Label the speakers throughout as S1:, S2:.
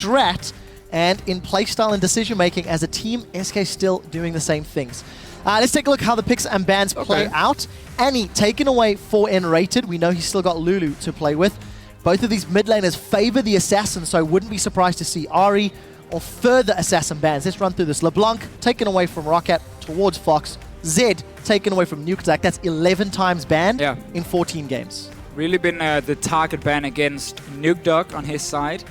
S1: strat and in playstyle and decision-making as a team, SK still doing the same things. Let's take a look how the picks and bans play out. Annie taken away for N-rated. We know he's still got Lulu to play with. Both of these mid laners favor the assassin, so I wouldn't be surprised to see Ari or further assassin bans. Let's run through this. LeBlanc taken away from ROCCAT towards Fox. Zed taken away from NukeDuck. That's 11 times banned in 14 games.
S2: Really been the target ban against NukeDuck on his side.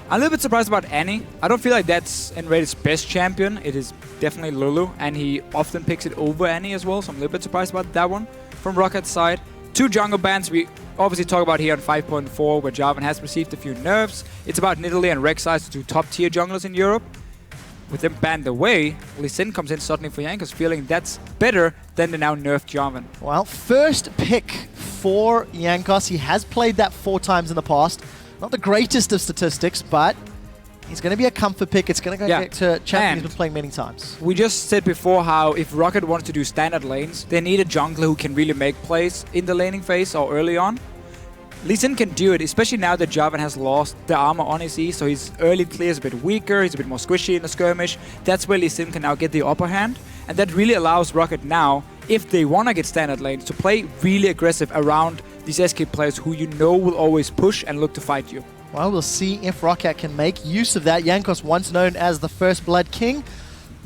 S2: I'm a little bit surprised about Annie. I don't feel like that's N-rated's best champion. It is definitely Lulu, and he often picks it over Annie as well, so I'm a little bit surprised about that one from ROCCAT's side. 2 jungle bans we obviously talk about here on 5.4, where Jarvan has received a few nerfs. It's about Nidalee and Rek'Sai, the 2 top-tier junglers in Europe. With them banned away, Lee Sin comes in suddenly for Jankos, feeling that's better than the now nerfed Jarvan.
S1: Well, first pick for Jankos. He has played that 4 times in the past. Not the greatest of statistics, but he's going to be a comfort pick. It's going to go get to champion he's been playing many times.
S2: We just said before how if ROCCAT wants to do standard lanes, they need a jungler who can really make plays in the laning phase or early on. Lee Sin can do it, especially now that Jarvan has lost the armor on his E, so his early clear is a bit weaker, he's a bit more squishy in the skirmish. That's where Lee Sin can now get the upper hand, and that really allows ROCCAT now, if they want to get standard lanes, to play really aggressive around these SK players who you know will always push and look to fight you.
S1: Well, we'll see if ROCCAT can make use of that. Jankos, once known as the First Blood King,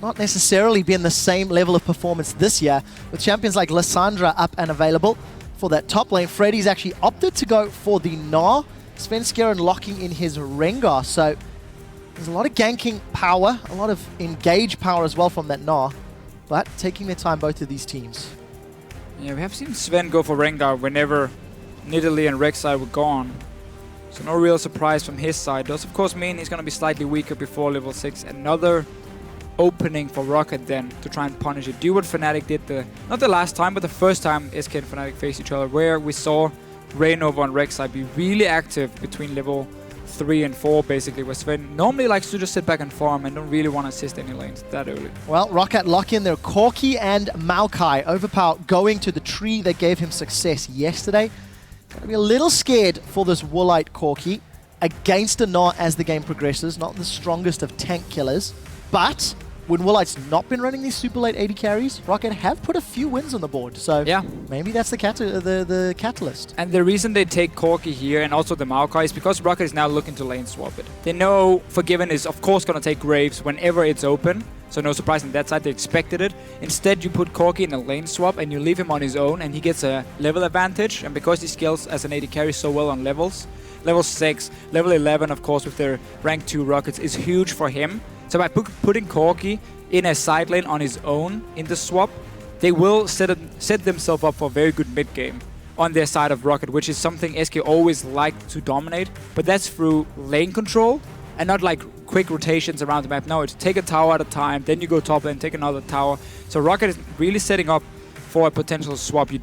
S1: not necessarily been the same level of performance this year, with champions like Lissandra up and available. For that top lane, Freddy's actually opted to go for the Gnar. Svenskeren locking in his Rengar, so there's a lot of ganking power, a lot of engage power as well from that Gnar, but taking their time, both of these teams.
S2: Yeah, we have seen Sven go for Rengar whenever Nidalee and Rek'Sai were gone. So no real surprise from his side. Does of course mean he's going to be slightly weaker before level 6. Another opening for ROCCAT then to try and punish it. Do what Fnatic did not the last time, but the first time SK and Fnatic faced each other, where we saw Rainova and Rek'Sai be really active between level 3 and 4 basically, where Sven normally likes to just sit back and farm and don't really want to assist any lanes that early.
S1: Well, ROCCAT lock in their Corki and Maokai. Overpower going to the tree that gave him success yesterday. Gonna be a little scared for this Woolite Corki against a Gnar as the game progresses. Not the strongest of tank killers, but when Woolite's not been running these super late 80 carries, ROCCAT have put a few wins on the board. So maybe that's the catalyst.
S2: And the reason they take Corki here and also the Maokai is because ROCCAT is now looking to lane swap it. They know Forgiven is of course going to take Graves whenever it's open. So no surprise on that side, they expected it. Instead, you put Corki in a lane swap and you leave him on his own and he gets a level advantage. And because he scales as an AD carry so well on levels, level 6, level 11 of course with their rank 2 rockets is huge for him. So by putting Corki in a side lane on his own in the swap, they will set themselves up for a very good mid game on their side of ROCCAT, which is something SK always liked to dominate. But that's through lane control and not like quick rotations around the map. No, it's take a tower at a time, then you go top lane, take another tower. So ROCCAT is really setting up for a potential swap. You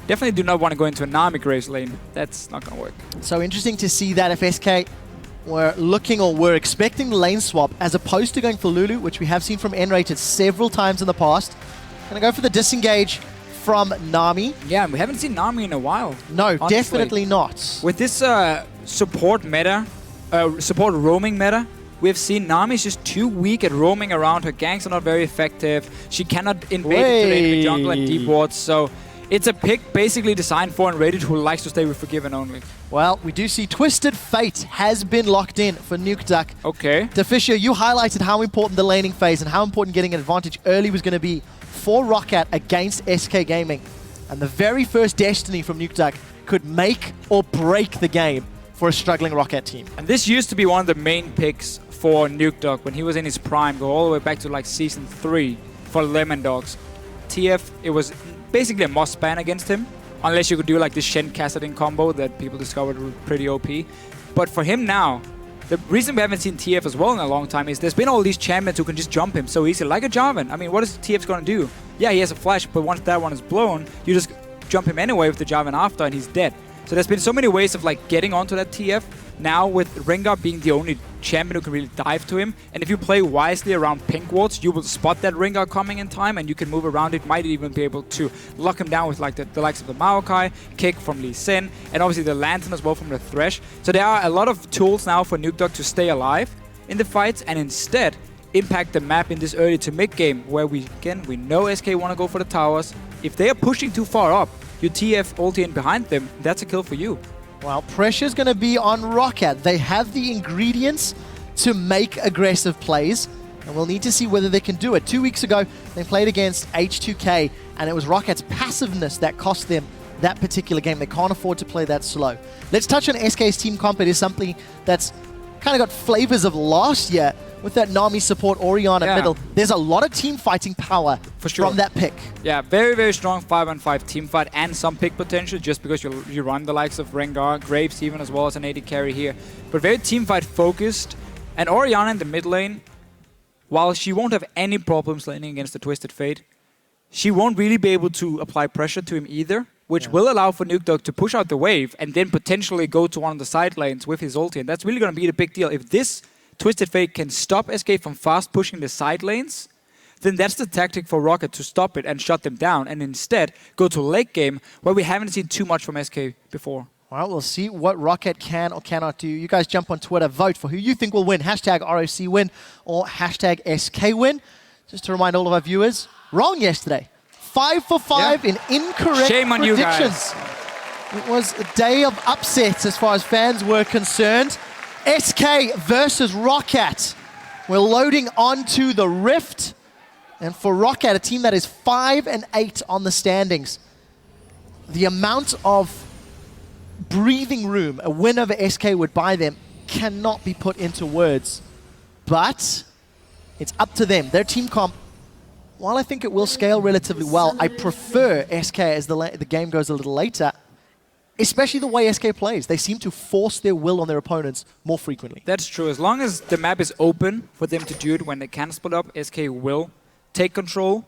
S2: definitely do not want to go into a Nami Graves lane. That's not going to work. So
S1: interesting to see that if SK were looking or were expecting the lane swap as opposed to going for Lulu, which we have seen from N-rated several times in the past. Gonna go for the disengage from Nami.
S2: Yeah, we haven't seen Nami in a while.
S1: No, honestly. Definitely not.
S2: With this support meta, support roaming meta, we've seen Nami's just too weak at roaming around. Her ganks are not very effective. She cannot invade the enemy jungle and deep wards, so it's a pick basically designed for N-rated who likes to stay with Forgiven only.
S1: Well, we do see Twisted Fate has been locked in for NukeDuck.
S2: Okay.
S1: Deficio, you highlighted how important the laning phase and how important getting an advantage early was going to be for ROCCAT against SK Gaming. And the very first Destiny from NukeDuck could make or break the game for a struggling ROCCAT team.
S2: And this used to be one of the main picks for NukeDuck when he was in his prime, go all the way back to like Season 3 for Lemon Dogs. TF, it was basically a must ban against him, unless you could do like this Shen Kassadin combo that people discovered were pretty OP. But for him now, the reason we haven't seen TF as well in a long time is there's been all these champions who can just jump him so easy, like a Jarvan. I mean, what is TF's going to do? Yeah, he has a flash, but once that one is blown, you just jump him anyway with the Jarvan after and he's dead. So there's been so many ways of like getting onto that TF. Now with Rengar being the only champion who can really dive to him, and if you play wisely around pink wards, you will spot that Rengar coming in time and you can move around it, might even be able to lock him down with like the likes of the Maokai, kick from Lee Sin, and obviously the Lantern as well from the Thresh. So there are a lot of tools now for NukeDuck to stay alive, in the fights and instead impact the map in this early to mid game where we know SK want to go for the towers. If they are pushing too far up, you TF ulti in behind them, that's a kill for you.
S1: Well, pressure's going to be on ROCCAT. They have the ingredients to make aggressive plays, and we'll need to see whether they can do it. 2 weeks ago, they played against H2K, and it was ROCCAT's passiveness that cost them that particular game. They can't afford to play that slow. Let's touch on SK's team comp. It is something that's kind of got flavors of last year with that Nami support Orianna middle. There's a lot of team fighting power from that pick.
S2: Yeah, very, very strong 5-on-5 team fight and some pick potential just because you run the likes of Rengar, Graves even as well as an AD carry here. But very team fight focused. And Orianna in the mid lane, while she won't have any problems laning against the Twisted Fate, she won't really be able to apply pressure to him either, which will allow for Nukedog to push out the wave and then potentially go to one of the side lanes with his ulti. And that's really going to be the big deal. If this Twisted Fate can stop SK from fast pushing the side lanes, then that's the tactic for ROCCAT to stop it and shut them down and instead go to late game where we haven't seen too much from SK before.
S1: Well, we'll see what ROCCAT can or cannot do. You guys jump on Twitter, vote for who you think will win. Hashtag ROC win or hashtag SK win. Just to remind all of our viewers, wrong yesterday. 5 for 5 in incorrect
S2: Shame on
S1: predictions.
S2: You guys.
S1: It was a day of upsets as far as fans were concerned. SK versus ROCCAT. We're loading onto the Rift. And for ROCCAT, a team that is 5-8 on the standings, the amount of breathing room a win over SK would buy them cannot be put into words. But it's up to them. Their team comp, while I think it will scale relatively well, I prefer SK as the game goes a little later, especially the way SK plays. They seem to force their will on their opponents more frequently.
S2: That's true. As long as the map is open for them to do it when they can split up, SK will take control.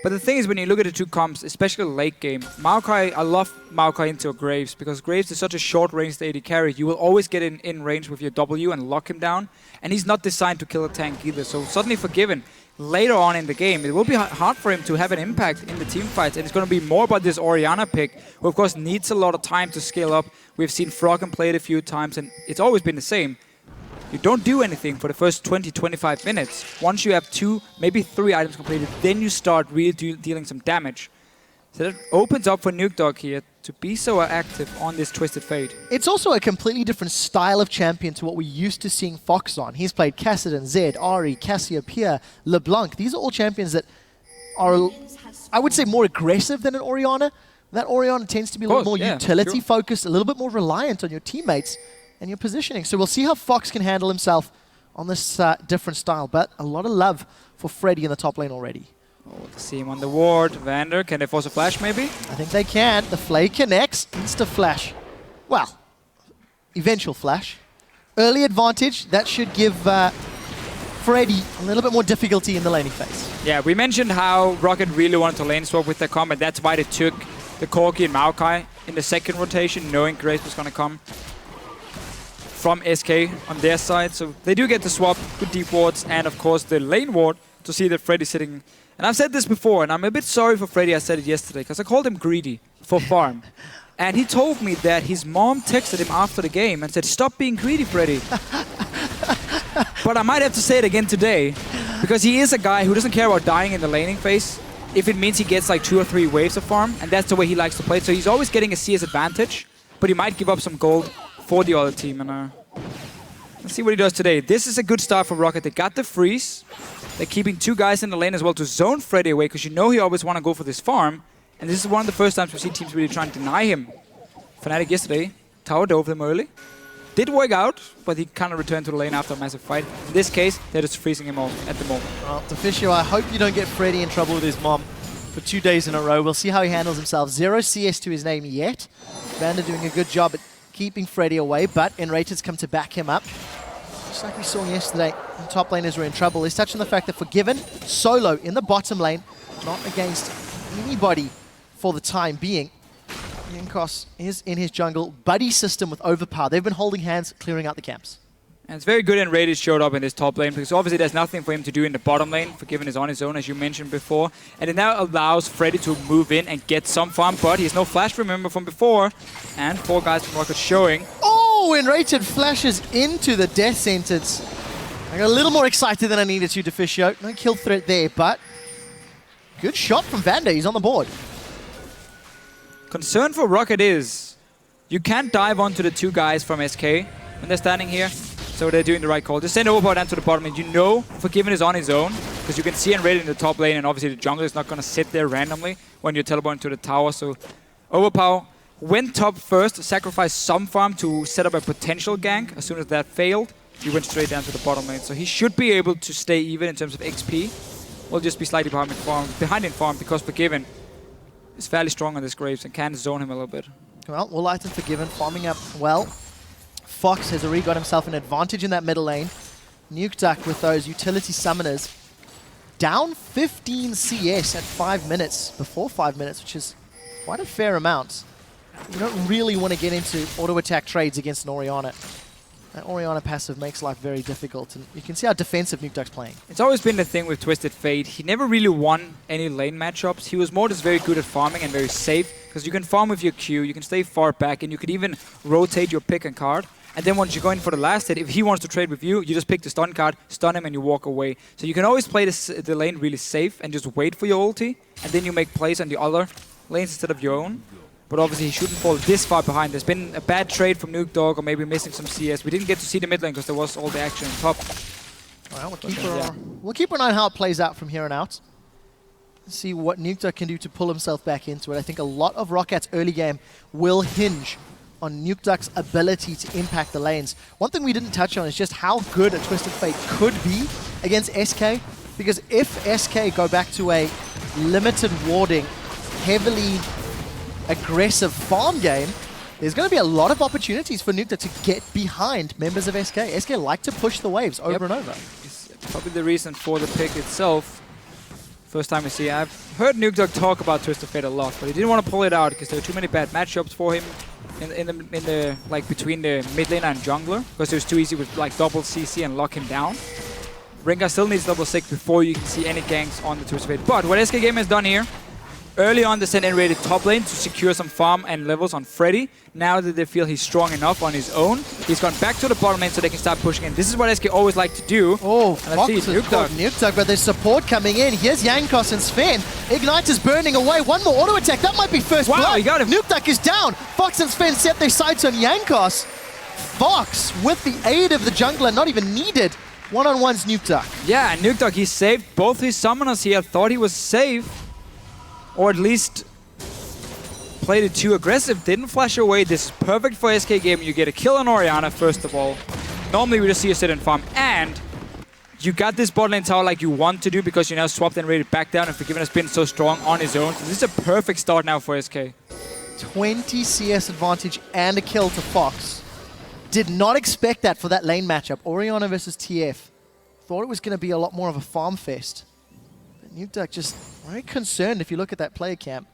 S2: But the thing is, when you look at the two comps, especially late game, Maokai, I love Maokai into Graves because Graves is such a short-ranged AD carry. You will always get in range with your W and lock him down. And he's not designed to kill a tank either. So suddenly Forgiven, later on in the game, it will be hard for him to have an impact in the team fights. And it's going to be more about this Orianna pick, who of course needs a lot of time to scale up. We've seen Froggen play it a few times, and it's always been the same. You don't do anything for the first 20-25 minutes. Once you have 2, maybe 3 items completed, then you start really dealing some damage. So that opens up for Nukedog here to be so active on this Twisted Fate.
S1: It's also a completely different style of champion to what we're used to seeing Fox on. He's played Kassadin, Zed, Ahri, Cassiopeia, LeBlanc. These are all champions that are, I would say, more aggressive than an Orianna. That Orianna tends to be a little more utility-focused, a little bit more reliant on your teammates and your positioning. So we'll see how Fox can handle himself on this different style. But a lot of love for Freddy in the top lane already.
S2: Oh, see him on the ward. Vander, can they force a flash maybe?
S1: I think they can. The Flay connects. Insta flash. Well, eventual flash. Early advantage. That should give Freddy a little bit more difficulty in the laning phase.
S2: Yeah, we mentioned how ROCCAT really wanted to lane swap with their comp, and that's why they took the Corki and Maokai in the second rotation, knowing Grace was going to come from SK on their side. So they do get the swap with deep wards and of course the lane ward to see that Freddy's sitting. And I've said this before, and I'm a bit sorry for Freddy. I said it yesterday because I called him greedy for farm. And he told me that his mom texted him after the game and said, "Stop being greedy, Freddy." But I might have to say it again today because he is a guy who doesn't care about dying in the laning phase if it means he gets like 2 or 3 waves of farm, and that's the way he likes to play. So he's always getting a CS advantage, but he might give up some gold for the other team. And let's see what he does today. This is a good start for ROCCAT. They got the freeze. They're keeping 2 guys in the lane as well to zone Freddy away because you know he always want to go for this farm. And this is one of the first times we see teams really trying to deny him. Fnatic yesterday tower dove them early. Did work out, but he kind of returned to the lane after a massive fight. In this case, they're just freezing him off at the moment.
S1: Well, Deficio, I hope you don't get Freddy in trouble with his mom for 2 days in a row. We'll see how he handles himself. 0 CS to his name yet. Vander doing a good job at keeping Freddy away, but Enrated's come to back him up. Just like we saw yesterday, the top laners were in trouble. He's touching the fact that Forgiven, solo in the bottom lane, not against anybody for the time being. Yankos is in his jungle, buddy system with Overpower. They've been holding hands, clearing out the camps.
S2: And it's very good Enrated showed up in this top lane because obviously there's nothing for him to do in the bottom lane. Forgiven is on his own, as you mentioned before. And it now allows Freddy to move in and get some farm, but he has no flash, remember, from before. And 4 guys from ROCCAT showing.
S1: Oh, Enrated flashes into the death sentence. I got a little more excited than I needed to, Deficio. No kill threat there, but good shot from Vander. He's on the board.
S2: Concern for ROCCAT is you can't dive onto the two guys from SK when they're standing here. So they're doing the right call. Just send Overpower down to the bottom, and you know Forgiven is on his own, because you can see Unrated in the top lane, and obviously the jungler is not going to sit there randomly when you're teleporting to the tower. So Overpower went top first, sacrificed some farm to set up a potential gank. As soon as that failed, he went straight down to the bottom lane. So he should be able to stay even in terms of XP. We'll just be slightly behind in farm because Forgiven is fairly strong on this Graves and can zone him a little bit.
S1: Well, Woolite and Forgiven farming up well. Fox has already got himself an advantage in that middle lane. Nukeduck with those utility summoners. Down 15 CS at 5 minutes, before 5 minutes, which is quite a fair amount. You don't really want to get into auto-attack trades against an Orianna. That Orianna passive makes life very difficult, and you can see how defensive Nukeduck's playing.
S2: It's always been the thing with Twisted Fate. He never really won any lane matchups. He was more just very good at farming and very safe, because you can farm with your Q, you can stay far back, and you could even rotate your pick and card. And then once you go in for the last hit, if he wants to trade with you, you just pick the stun card, stun him, and you walk away. So you can always play the lane really safe and just wait for your ulti, and then you make plays on the other lanes instead of your own. But obviously he shouldn't fall this far behind. There's been a bad trade from Nukedog, or maybe missing some CS. We didn't get to see the mid lane because there was all the action on top.
S1: Well, we'll keep an eye on how it plays out from here on out. See what Nukedog can do to pull himself back into it. I think a lot of ROCCAT's early game will hinge on Nukeduck's ability to impact the lanes. One thing we didn't touch on is just how good a Twisted Fate could be against SK. Because if SK go back to a limited warding, heavily aggressive farm game, there's going to be a lot of opportunities for Nukeduck to get behind members of SK. SK like to push the waves over and over.
S2: It's probably the reason for the pick itself. First time we see, I've heard Nukeduck talk about Twisted Fate a lot, but he didn't want to pull it out because there were too many bad matchups for him in the like between the mid laner and jungler, because it was too easy with like double CC and lock him down. Rengar still needs level 6 before you can see any ganks on the Twisted Fate. But what SK Game has done here, early on they sent in rated top lane to secure some farm and levels on Freddy. Now that they feel he's strong enough on his own, he's gone back to the bottom lane so they can start pushing in. This is what SK always like to do.
S1: Oh, Fox has caught Nukeduck, but there's support coming in. Here's Jankos and Sven. Ignite is burning away. One more auto attack. That might be first blood.
S2: Wow, you got him.
S1: Nukeduck is down. Fox and Sven set their sights on Jankos. Fox, with the aid of the jungler, not even needed. One-on-one's Nukeduck.
S2: Yeah, and Nukeduck, he saved both his summoners here. Thought he was safe. Or at least played it too aggressive, didn't flash away. This is perfect for SK Game. You get a kill on Orianna, first of all. Normally we just see a sit and farm. And you got this bot lane tower like you want to do, because you now swapped and rated back down, and Forgiven has been so strong on his own. So this is a perfect start now for SK.
S1: 20 CS advantage and a kill to Fox. Did not expect that for that lane matchup. Orianna versus TF. Thought it was going to be a lot more of a farm fest. Nukeduck just very concerned if you look at that player camp.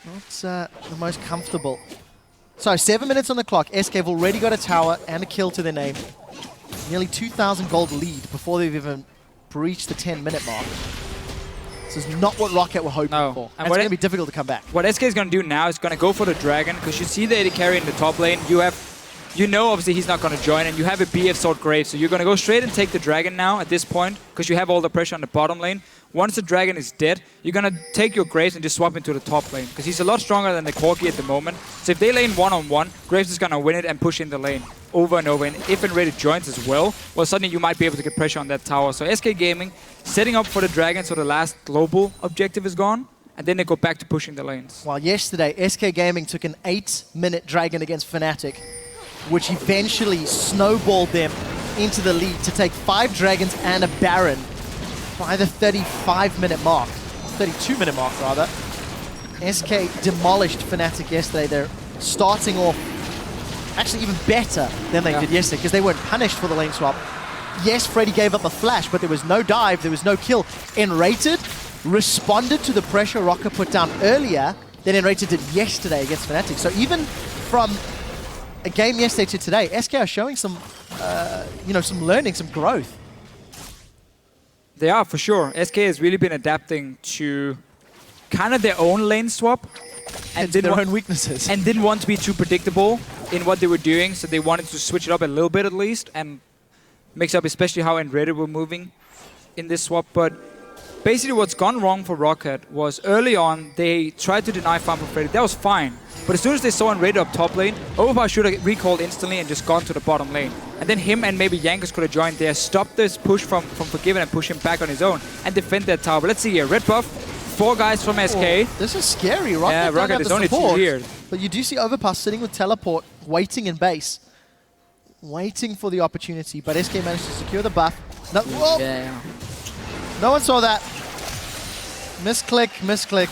S1: Not the most comfortable. So 7 minutes on the clock. SK have already got a tower and a kill to their name. Nearly 2,000 gold lead before they've even breached the 10-minute mark. This is not what ROCCAT were hoping for. And it's going to be difficult to come back.
S2: What SK is going to do now is going to go for the dragon, because you see the AD carry in the top lane. You know, obviously, he's not going to join, and you have a BF Sword Grave, so you're going to go straight and take the dragon now at this point, because you have all the pressure on the bottom lane. Once the dragon is dead, you're going to take your Graves and just swap into the top lane, because he's a lot stronger than the Corki at the moment. So if they lane one-on-one, Graves is going to win it and push in the lane over and over. And if Enrated joins as well suddenly you might be able to get pressure on that tower. So SK Gaming setting up for the dragon, so the last global objective is gone. And then they go back to pushing the lanes.
S1: Well, yesterday, SK Gaming took an 8-minute dragon against Fnatic, which eventually snowballed them into the lead to take 5 dragons and a Baron by the 35-minute mark. 32-minute mark, rather. SK demolished Fnatic yesterday. They're starting off actually even better than they did yesterday, because they weren't punished for the lane swap. Yes, Freddy gave up a flash, but there was no dive, there was no kill. Enrated responded to the pressure ROCCAT put down earlier than Enrated did yesterday against Fnatic. So even from a game yesterday to today, SK are showing some, some learning, some growth.
S2: They are, for sure. SK has really been adapting to kind of their own lane swap.
S1: And their own weaknesses.
S2: And didn't want to be too predictable in what they were doing, so they wanted to switch it up a little bit at least. And mix up especially how Reddit were moving in this swap. But basically what's gone wrong for ROCCAT was early on they tried to deny farm for Freddy. That was fine. But as soon as they saw Reddit up top lane, Overpower should have recalled instantly and just gone to the bottom lane. And then him and maybe Jankos could have joined there, stopped this push from Forgiven and push him back on his own and defend that tower. But let's see here, red buff, 4 guys from SK.
S1: Oh, this is scary. ROCCAT
S2: yeah, ROCCAT is only 2 here.
S1: But you do see Overpass sitting with teleport, waiting in base. Waiting for the opportunity, but SK managed to secure the buff. No,
S2: yeah.
S1: No one saw that. Misclick, misclick.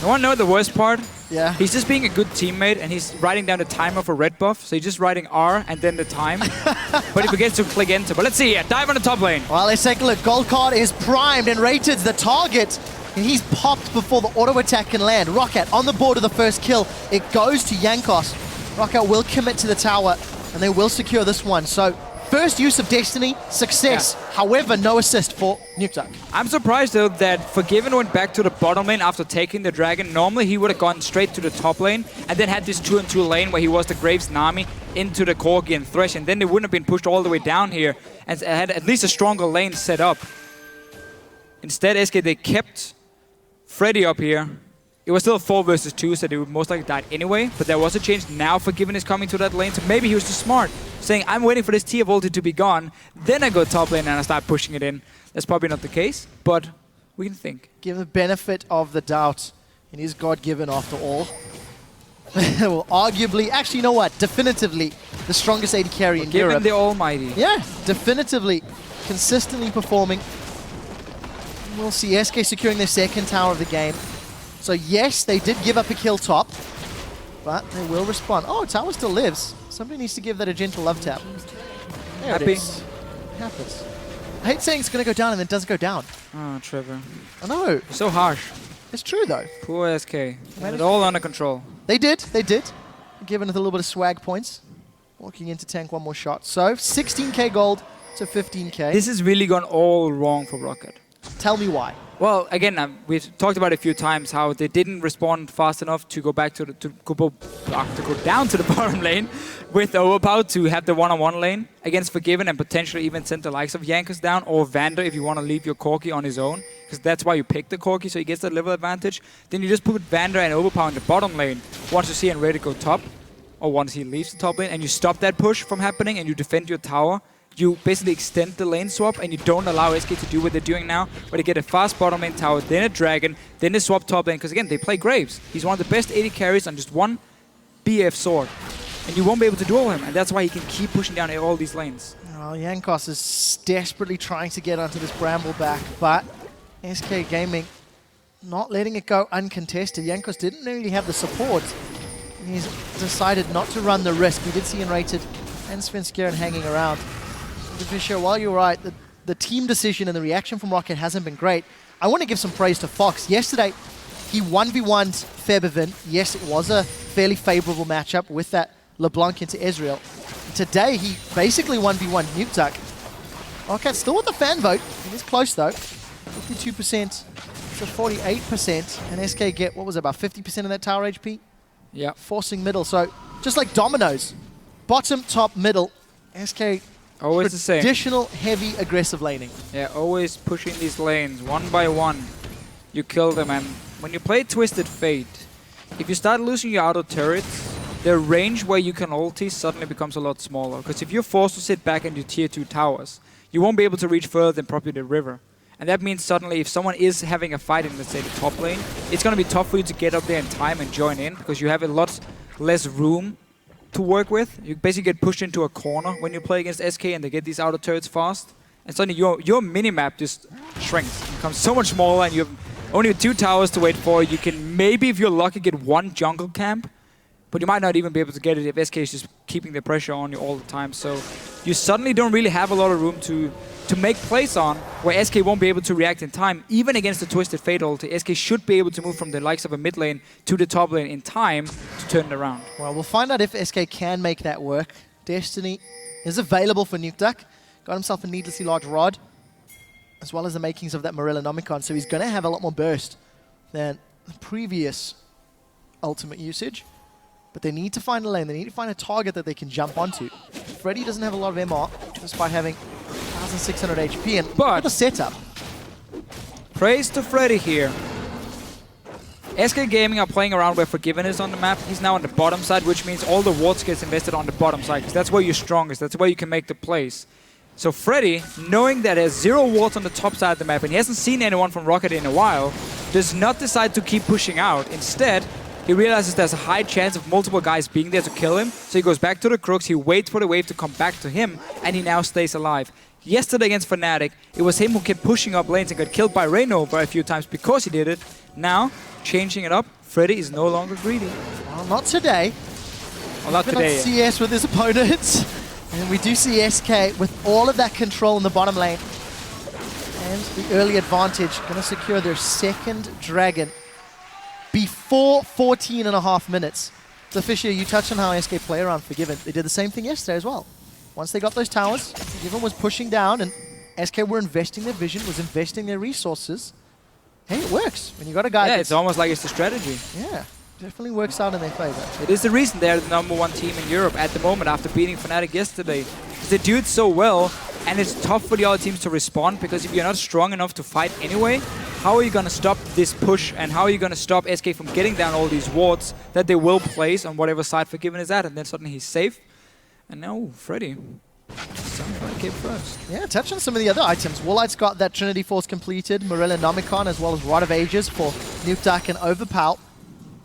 S2: No one know the worst part?
S1: Yeah.
S2: He's just being a good teammate and he's writing down the timer for red buff. So he's just writing R and then the time. But he forgets to click enter. But let's see here. Dive on the top lane.
S1: Well, let's take a look. Gold card is primed and Rated's the target. And he's popped before the auto attack can land. ROCCAT on the board of the first kill. It goes to Jankos. ROCCAT will commit to the tower and they will secure this one. So first use of Destiny, success. Yeah. However, no assist for Nukeduck.
S2: I'm surprised though that Forgiven went back to the bottom lane after taking the dragon. Normally he would have gone straight to the top lane and then had this 2-on-2 lane where he was the Graves Nami into the Corgi and Thresh, and then they wouldn't have been pushed all the way down here and had at least a stronger lane set up. Instead, SK, they kept Freddy up here. It was still 4 versus 2, so they would most likely die anyway, but there was a change. Now Forgiven is coming to that lane, so maybe he was just smart, saying, I'm waiting for this tier voltage to be gone, then I go top lane and I start pushing it in. That's probably not the case, but we can think.
S1: Give the benefit of the doubt. It is God-given after all. Well, arguably, actually, you know what? Definitively the strongest AD carry in Europe.
S2: Forgiven the Almighty.
S1: Yeah, definitively, consistently performing. We'll see SK securing their second tower of the game. So yes, they did give up a kill top, but they will respond. Oh, tower still lives. Somebody needs to give that a gentle love tap. There
S2: Happy.
S1: It is. It happens. I hate saying it's going to go down and then it doesn't go down.
S2: Oh, Trevor.
S1: I know.
S2: So harsh.
S1: It's true though.
S2: Poor SK. Had it all under control.
S1: They did. They did. Giving it a little bit of swag points. Walking into tank one more shot. So 16k gold to 15k.
S2: This has really gone all wrong for ROCCAT.
S1: Tell me why.
S2: Well, again, we've talked about it a few times how they didn't respond fast enough to go back to go down to the bottom lane with Overpower to have the one-on-one lane against Forgiven and potentially even send the likes of Jankos down or Vander if you want to leave your Corki on his own, because that's why you pick the Corki, so he gets that level advantage. Then you just put Vander and Overpower in the bottom lane once you see him ready to go top, or once he leaves the top lane, and you stop that push from happening and you defend your tower. You basically extend the lane swap and you don't allow SK to do what they're doing now, where they get a fast bottom lane tower, then a dragon, then they swap top lane, because again, they play Graves. He's one of the best AD carries on just one BF sword. And you won't be able to duel him, and that's why he can keep pushing down all these lanes.
S1: Well, Jankos is desperately trying to get onto this Bramble back, but SK Gaming not letting it go uncontested. Jankos didn't really have the support. He's decided not to run the risk. We did see Enrated and Svenskeren hanging around. Fisher, while you're right, the team decision and the reaction from ROCCAT hasn't been great. I want to give some praise to Fox. Yesterday, he 1v1'd Febivin. Yes, it was a fairly favorable matchup with that LeBlanc into Ezreal. Today, he basically 1v1'd Nukeduck. ROCCAT still with the fan vote. It is close, though. 52% to 48%. And SK get, what was it, about 50% of that tower HP?
S2: Yeah.
S1: Forcing middle. So, just like dominoes. Bottom, top, middle. SK...
S2: Always the same.
S1: Traditional, heavy, aggressive laning.
S2: Yeah, always pushing these lanes one by one. You kill them, and when you play Twisted Fate, if you start losing your auto turrets, the range where you can ulti suddenly becomes a lot smaller. Because if you're forced to sit back in your tier 2 towers, you won't be able to reach further than probably the river. And that means suddenly if someone is having a fight in, let's say, the top lane, it's going to be tough for you to get up there in time and join in, because you have a lot less room to work with. You basically get pushed into a corner when you play against SK and they get these outer turrets fast. And suddenly your mini-map just shrinks. It becomes so much smaller and you have only 2 towers to wait for. You can maybe, if you're lucky, get 1 jungle camp, but you might not even be able to get it if SK is just keeping the pressure on you all the time. So you suddenly don't really have a lot of room to make plays on, where SK won't be able to react in time. Even against the Twisted Fate ulti, SK should be able to move from the likes of a mid lane to the top lane in time to turn it around.
S1: Well, we'll find out if SK can make that work. Destiny is available for Nukeduck. Got himself a needlessly large rod, as well as the makings of that Morellonomicon, so he's going to have a lot more burst than the previous ultimate usage. But they need to find a lane, they need to find a target that they can jump onto. Freddy doesn't have a lot of MR, despite having 1,600 HP, and
S2: But
S1: what a setup.
S2: Praise to Freddy here. SK Gaming are playing around where Forgiven is on the map. He's now on the bottom side, which means all the wards gets invested on the bottom side, because that's where you're strongest. That's where you can make the plays. So Freddy, knowing that there's 0 wards on the top side of the map, and he hasn't seen anyone from ROCCAT in a while, does not decide to keep pushing out. Instead, he realizes there's a high chance of multiple guys being there to kill him, so he goes back to the Crooks, he waits for the wave to come back to him, and he now stays alive. Yesterday against Fnatic, it was him who kept pushing up lanes and got killed by Reynolds a few times because he did it. Now, changing it up, Freddy is no longer greedy.
S1: Well, not today.
S2: Well, not today.
S1: Not CS with his opponents. And we do see SK with all of that control in the bottom lane. And the early advantage, going to secure their second dragon before 14.5 minutes. So Fisher, you touched on how SK play around Forgiven. They did the same thing yesterday as well. Once they got those towers, Forgiven was pushing down and SK were investing their vision, was investing their resources. Hey, it works. When you got a guy.
S2: Yeah, it's almost like it's the strategy.
S1: Yeah, definitely works out in their favor.
S2: It is the reason they're the #1 team in Europe at the moment after beating Fnatic yesterday. They do it so well, and it's tough for the other teams to respond, because if you're not strong enough to fight anyway, how are you going to stop this push, and how are you going to stop SK from getting down all these wards that they will place on whatever side Forgiven is at, and then suddenly he's safe. And now Freddy. Sunfire came first.
S1: Yeah, touch on some of the other items. Warlight's got that Trinity Force completed, Morella Nomicon, as well as Rod of Ages for Nukeduck and Overpower.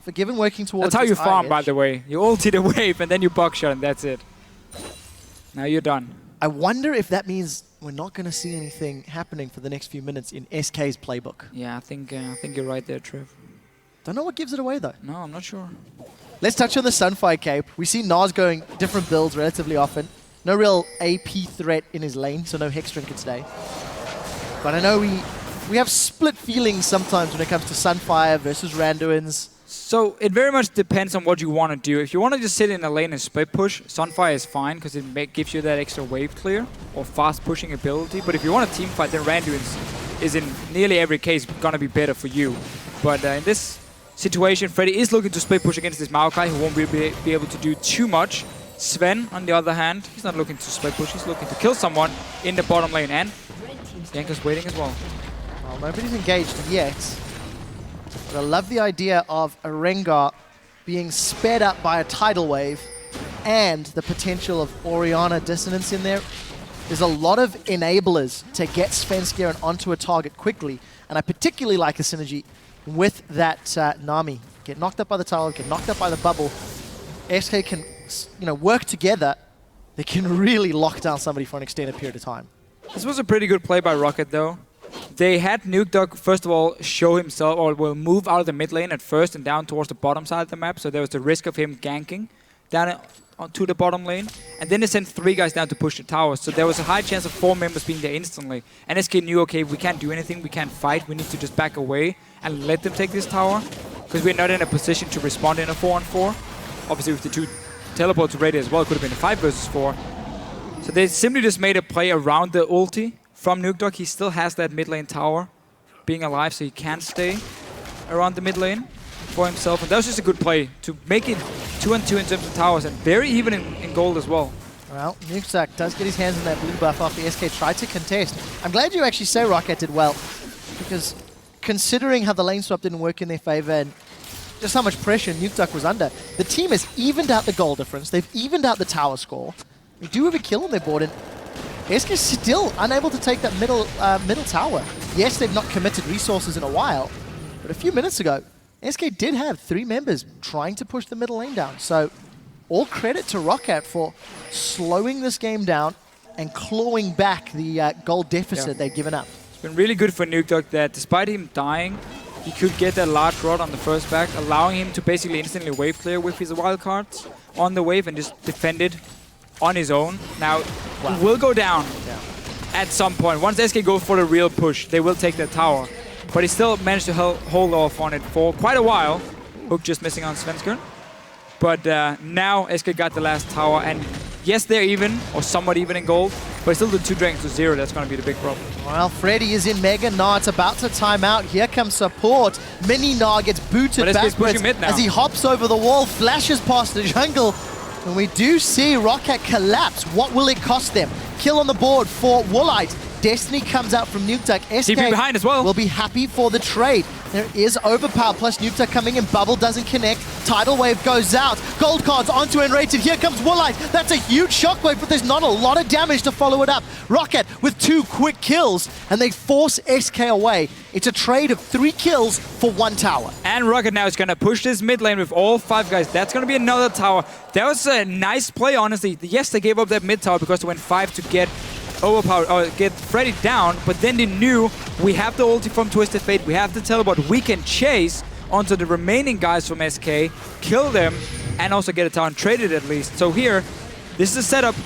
S1: Forgiven working towards.
S2: That's how you farm,
S1: edge.
S2: by the way. You ulti the wave and then you buckshot, and that's it. Now you're done.
S1: I wonder if that means we're not going to see anything happening for the next few minutes in SK's playbook.
S2: Yeah, I think you're right there, Trev.
S1: Don't know what gives it away, though.
S2: No, I'm not sure.
S1: Let's touch on the Sunfire Cape. We see Nas going different builds relatively often. No real AP threat in his lane, so no Hex Drinker today. But I know we have split feelings sometimes when it comes to Sunfire versus Randuin's.
S2: So it very much depends on what you want to do. If you want to just sit in a lane and split push, Sunfire is fine because it gives you that extra wave clear or fast pushing ability. But if you want a team fight, then Randuin is in nearly every case going to be better for you. But in this situation, Freddy is looking to split push against this Maokai, who won't be able to do too much. Sven, on the other hand, he's not looking to split push, he's looking to kill someone in the bottom lane, and Yanker's waiting as well.
S1: Well, nobody's engaged yet, but I love the idea of a Rengar being sped up by a tidal wave and the potential of Orianna Dissonance in there. There's a lot of enablers to get Svenskeren onto a target quickly, and I particularly like the synergy with that Nami. Get knocked up by the tower, get knocked up by the bubble. SK can work together. They can really lock down somebody for an extended period of time.
S2: This was a pretty good play by ROCCAT, though. They had Nukeduck, first of all, show himself, or will move out of the mid lane at first and down towards the bottom side of the map, so there was the risk of him ganking down to the bottom lane. And then they sent 3 guys down to push the towers, so there was a high chance of 4 members being there instantly. And SK knew, okay, we can't do anything, we can't fight, we need to just back away and let them take this tower, because we're not in a position to respond in a 4-on-4. Obviously, with the 2 teleports ready as well, it could have been a 5 versus 4. So they simply just made a play around the ulti from Nukeduck. He still has that mid lane tower being alive, so he can stay around the mid lane for himself. And that was just a good play to make it 2-on-2 in terms of towers, and very even in gold as well.
S1: Well, Nukeduck does get his hands on that blue buff after SK tried to contest. I'm glad you actually say ROCCAT did well, because considering how the lane swap didn't work in their favor and just how much pressure Nukeduck was under, the team has evened out the goal difference. They've evened out the tower score. They do have a kill on their board, and SK is still unable to take that middle tower. Yes, they've not committed resources in a while, but a few minutes ago, SK did have 3 members trying to push the middle lane down. So all credit to ROCCAT for slowing this game down and clawing back the gold deficit they've given up.
S2: It's been really good for Nukeduck that despite him dying, he could get that large rod on the first back, allowing him to basically instantly wave clear with his wildcards on the wave and just defend it on his own. Now, he will go down at some point. Once SK go for the real push, they will take that tower. But he still managed to hold off on it for quite a while. Hook just missing on Svenskeren. But now SK got the last tower, and yes, they're even, or somewhat even in gold, but still the 2 dragons to 0, that's going to be the big problem.
S1: Well, Freddy is in Mega. Nah, it's about to time out. Here comes support. Mini Nah gets booted backwards
S2: mid now.
S1: as he hops over the wall, flashes past the jungle. And we do see ROCCAT collapse. What will it cost them? Kill on the board for Woolite. Destiny comes out from Nukeduck. SK
S2: TP behind as well.
S1: will be happy for the trade. There is Overpower plus Nukeduck coming in. Bubble doesn't connect. Tidal Wave goes out. Gold cards onto Enrated. Here comes Woolite. That's a huge shockwave, but there's not a lot of damage to follow it up. ROCCAT with 2 quick kills, and they force SK away. It's a trade of 3 kills for 1 tower.
S2: And ROCCAT now is going to push this mid lane with all 5 guys. That's going to be another tower. That was a nice play, honestly. Yes, they gave up that mid tower because they went 5 to get overpowered or get Freddy down, but then they knew we have the ulti from Twisted Fate, we have the teleport, we can chase onto the remaining guys from SK, kill them, and also get a tower and trade it at least. So here, this is a setup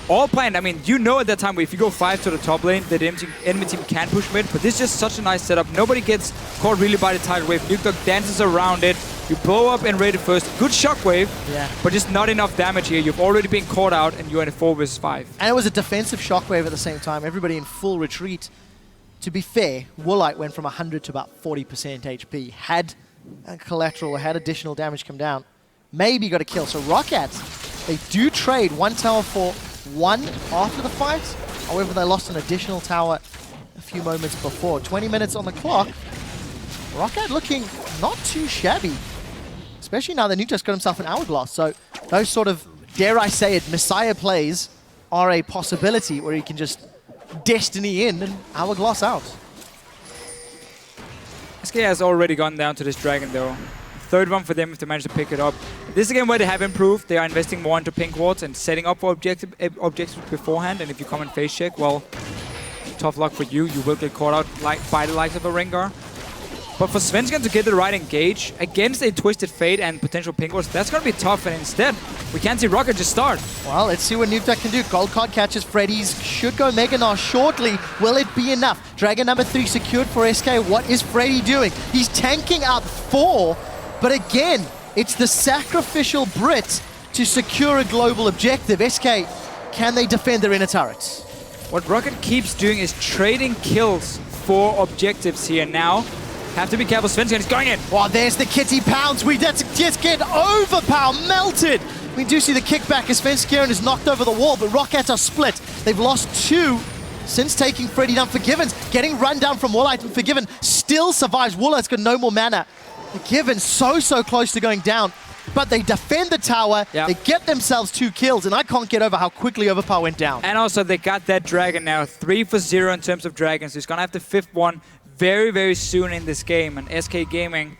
S2: all planned. I mean, you know at that time, if you go 5 to the top lane, the enemy team can push mid, but this is just such a nice setup. Nobody gets caught really by the tidal wave. Nukeduck dances around it. You blow up and raid it first. Good shockwave, but just not enough damage here. You've already been caught out, and you're in a 4 vs 5.
S1: And it was a defensive shockwave at the same time. Everybody in full retreat. To be fair, Woolite went from 100 to about 40% HP. Had a collateral or had additional damage come down, maybe got a kill. So ROCCAT, they do trade 1 tower for 1 after the fight. However, they lost an additional tower a few moments before. 20 minutes on the clock. ROCCAT looking not too shabby. Especially now that Nukeduck's got himself an hourglass. So those sort of, dare I say it, Messiah plays are a possibility where he can just Destiny in and hourglass out.
S2: SK has already gone down to this dragon though. 3rd one for them if they manage to pick it up. This is a game where they have improved. They are investing more into pink wards and setting up for objectives beforehand. And if you come and face check, well, tough luck for you. You will get caught out by the likes of a Rengar. But for Svensson to get the right engage against a Twisted Fate and potential pink wards, that's going to be tough. And instead, we can't see ROCCAT just start.
S1: Well, let's see what Nukeduck can do. Gold card catches Freddy's. Should go Mega Gnar shortly. Will it be enough? Dragon number 3 secured for SK. What is Freddy doing? He's tanking out 4. But again, it's the sacrificial Brit to secure a global objective. SK, can they defend their inner turrets?
S2: What ROCCAT keeps doing is trading kills for objectives here now. Have to be careful. Svensson is going in.
S1: Oh, there's the kitty pounds. We just get Overpower melted. We do see the kickback as Svensson is knocked over the wall, but ROCCAT are split. They've lost 2 since taking Freddy down. Forgiven's getting run down from Woolite, and Forgiven still survives. Woolite's got no more mana. Forgiven so close to going down, but they defend the tower. They get themselves 2 kills, and I can't get over how quickly Overpower went down.
S2: And also they got that dragon now. 3 for 0 in terms of dragons. He's gonna have the 5th one very soon in this game. And SK Gaming,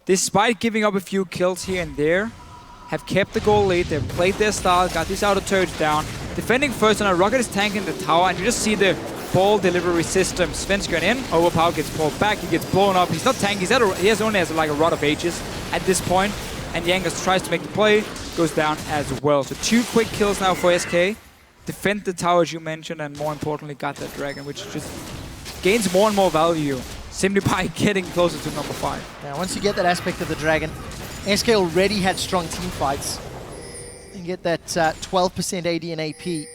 S2: despite giving up a few kills here and there, have kept the goal lead. They've played their style, got these outer turrets down. Defending first, and now ROCCAT is tanking the tower, and you just see the ball delivery system. Svensson in, Overpower gets pulled back, he gets blown up. He's not tanking, he only has like a Rod of Ages at this point. And Yangas tries to make the play, goes down as well. So 2 quick kills now for SK. Defend the tower, as you mentioned, and more importantly, got that dragon, which just gains more and more value simply by getting closer to number 5.
S1: Now, once you get that aspect of the dragon, SK already had strong team fights. You get that 12% AD and AP.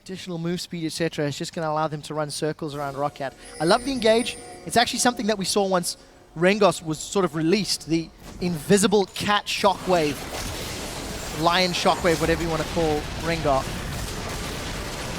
S1: Additional move speed, etc. It's just going to allow them to run circles around ROCCAT. I love the engage. It's actually something that we saw once Rengos was sort of released. The invisible cat shockwave. Lion shockwave, whatever you want to call Rengar.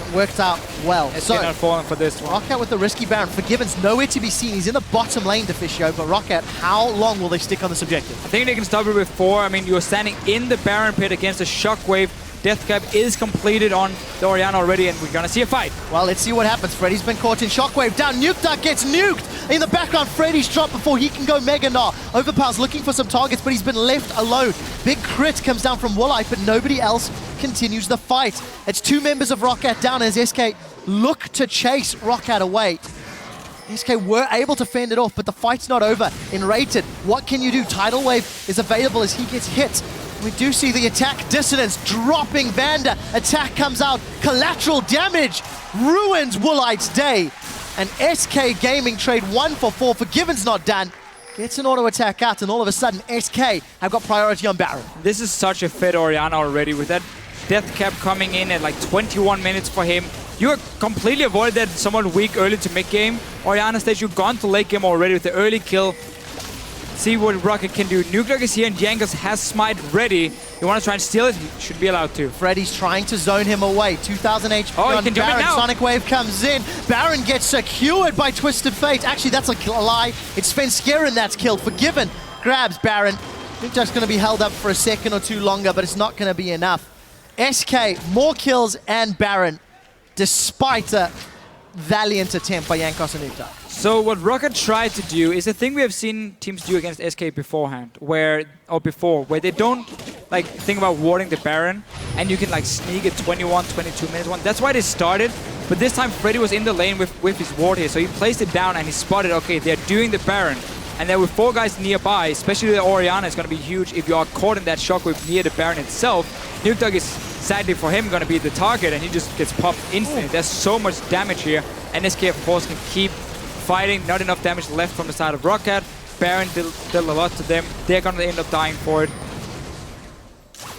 S1: It worked out well.
S2: SK not falling for this one.
S1: ROCCAT with the risky Baron. Forgiven's nowhere to be seen. He's in the bottom lane, Deficio, but ROCCAT, how long will they stick on this objective?
S2: I think they can stop it with 4. I mean, you're standing in the Baron pit against a shockwave. Death Cap is completed on the Orianna already, and we're gonna see a fight.
S1: Well, let's see what happens. Freddy's been caught in shockwave. Down, Nukeduck gets nuked. In the background, Freddy's dropped before he can go Mega Gnar. Overpower's looking for some targets, but he's been left alone. Big crit comes down from Woolite, but nobody else continues the fight. It's 2 members of ROCCAT down as SK look to chase ROCCAT away. SK were able to fend it off, but the fight's not over. Enrated, what can you do? Tidal Wave is available as he gets hit. We do see the attack dissonance dropping Vander. Attack comes out. Collateral damage ruins Woolite's day. And SK Gaming trade 1 for 4. Forgiven's not done. Gets an auto attack out, and all of a sudden SK have got priority on Baron.
S2: This is such a fed Orianna already with that death cap coming in at like 21 minutes for him. You completely avoided that somewhat weak early to mid game. Orianna stage, you've gone to late game already with the early kill. see what ROCCAT can do. Nuke is here and Jankos has Smite ready. You want to try and steal it? He should be allowed to.
S1: Freddy's trying to zone him away. 2000 HP on Baron. Sonic Wave comes in. Baron gets secured by Twisted Fate. Actually, that's a lie. It's Svenskeren that's killed. Forgiven grabs Baron. Nukeduck's going to be held up for a second or two longer, but it's not going to be enough. SK, more kills and Baron, despite a valiant attempt by Jankos and Nukeduck.
S2: So what ROCCAT tried to do is a thing we have seen teams do against SK beforehand, where they don't like think about warding the Baron, and you can like sneak a 21, 22 minutes one. That's why they started, but this time Freddy was in the lane with his ward here, so he placed it down and he spotted, okay, they're doing the Baron. And then with 4 guys nearby, especially the Orianna, is going to be huge if you are caught in that shockwave near the Baron itself. Nukeduck is, sadly for him, going to be the target, and he just gets popped instantly. There's so much damage here, and SK, of course, can keep fighting. Not enough damage left from the side of ROCCAT. Baron did a lot to them. They're going to end up dying for it.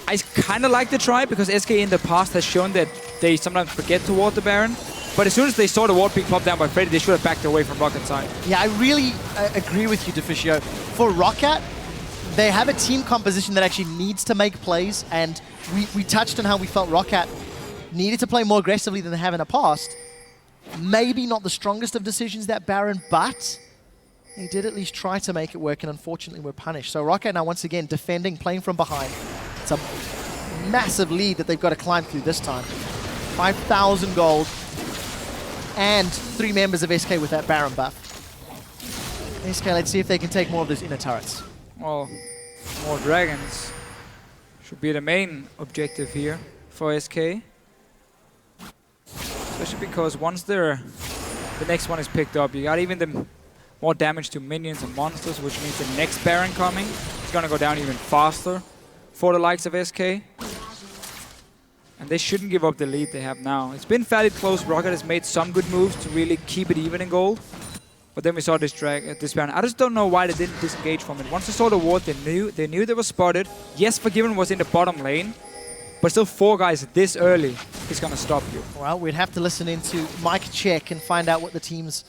S2: I kind of like the try, because SK in the past has shown that they sometimes forget to ward the Baron. But as soon as they saw the ward being popped down by Freddy, they should have backed away from ROCCAT's side.
S1: Yeah, I really agree with you, Deficio. For ROCCAT, they have a team composition that actually needs to make plays, and we touched on how we felt ROCCAT needed to play more aggressively than they have in the past. Maybe not the strongest of decisions, that Baron, but they did at least try to make it work, and unfortunately were punished. So ROCCAT now once again defending, playing from behind. It's a massive lead that they've got to climb through this time. 5,000 gold. And 3 members of SK with that Baron buff. SK, let's see if they can take more of those inner turrets.
S2: Well, more dragons should be the main objective here for SK. Especially because once the next one is picked up, you got even the more damage to minions and monsters, which means the next Baron coming is going to go down even faster for the likes of SK. And they shouldn't give up the lead they have now. It's been fairly close. ROCCAT has made some good moves to really keep it even in gold. But then we saw this Baron. I just don't know why they didn't disengage from it. Once they saw the ward, they knew they were spotted. Yes, Forgiven was in the bottom lane. But still 4 guys this early is going to stop you.
S1: Well, we'd have to listen into Mike Check and find out what the team's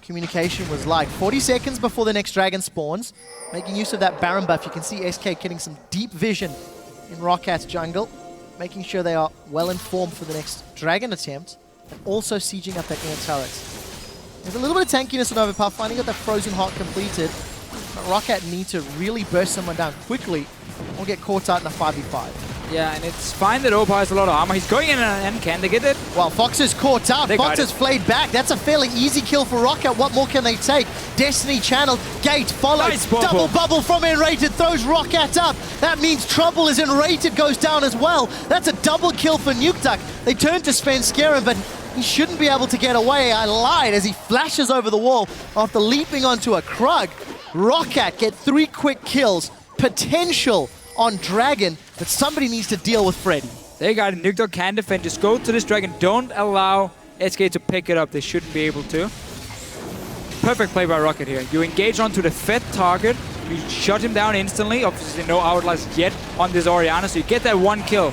S1: communication was like. 40 seconds before the next dragon spawns. Making use of that Baron buff. You can see SK getting some deep vision in ROCCAT's jungle. Making sure they are well informed for the next dragon attempt, and also sieging up that inner turret. There's a little bit of tankiness on Overpower, finally got that Frozen Heart completed, but ROCCAT need to really burst someone down quickly or get caught out in a 5v5.
S2: Yeah, and it's fine that Overpower has a lot of armor. He's going in and can they get it?
S1: Well, Fox is caught out. Fox has flayed back. That's a fairly easy kill for ROCCAT. What more can they take? Destiny channeled. Gate followed.
S2: Nice
S1: double bubble from Enrated. Throws ROCCAT up. That means Trouble is Enrated. Goes down as well. That's a double kill for Nukeduck. They turn to Svenskeren, but he shouldn't be able to get away. I lied as he flashes over the wall after leaping onto a Krug. ROCCAT get 3 quick kills. Potential on Dragon, but somebody needs to deal with Freddy.
S2: They got it. Nukeduck can defend. Just go to this Dragon. Don't allow SK to pick it up. They shouldn't be able to. Perfect play by ROCCAT here. You engage onto the fed target. You shut him down instantly. Obviously no outlast yet on this Orianna, so you get that 1 kill.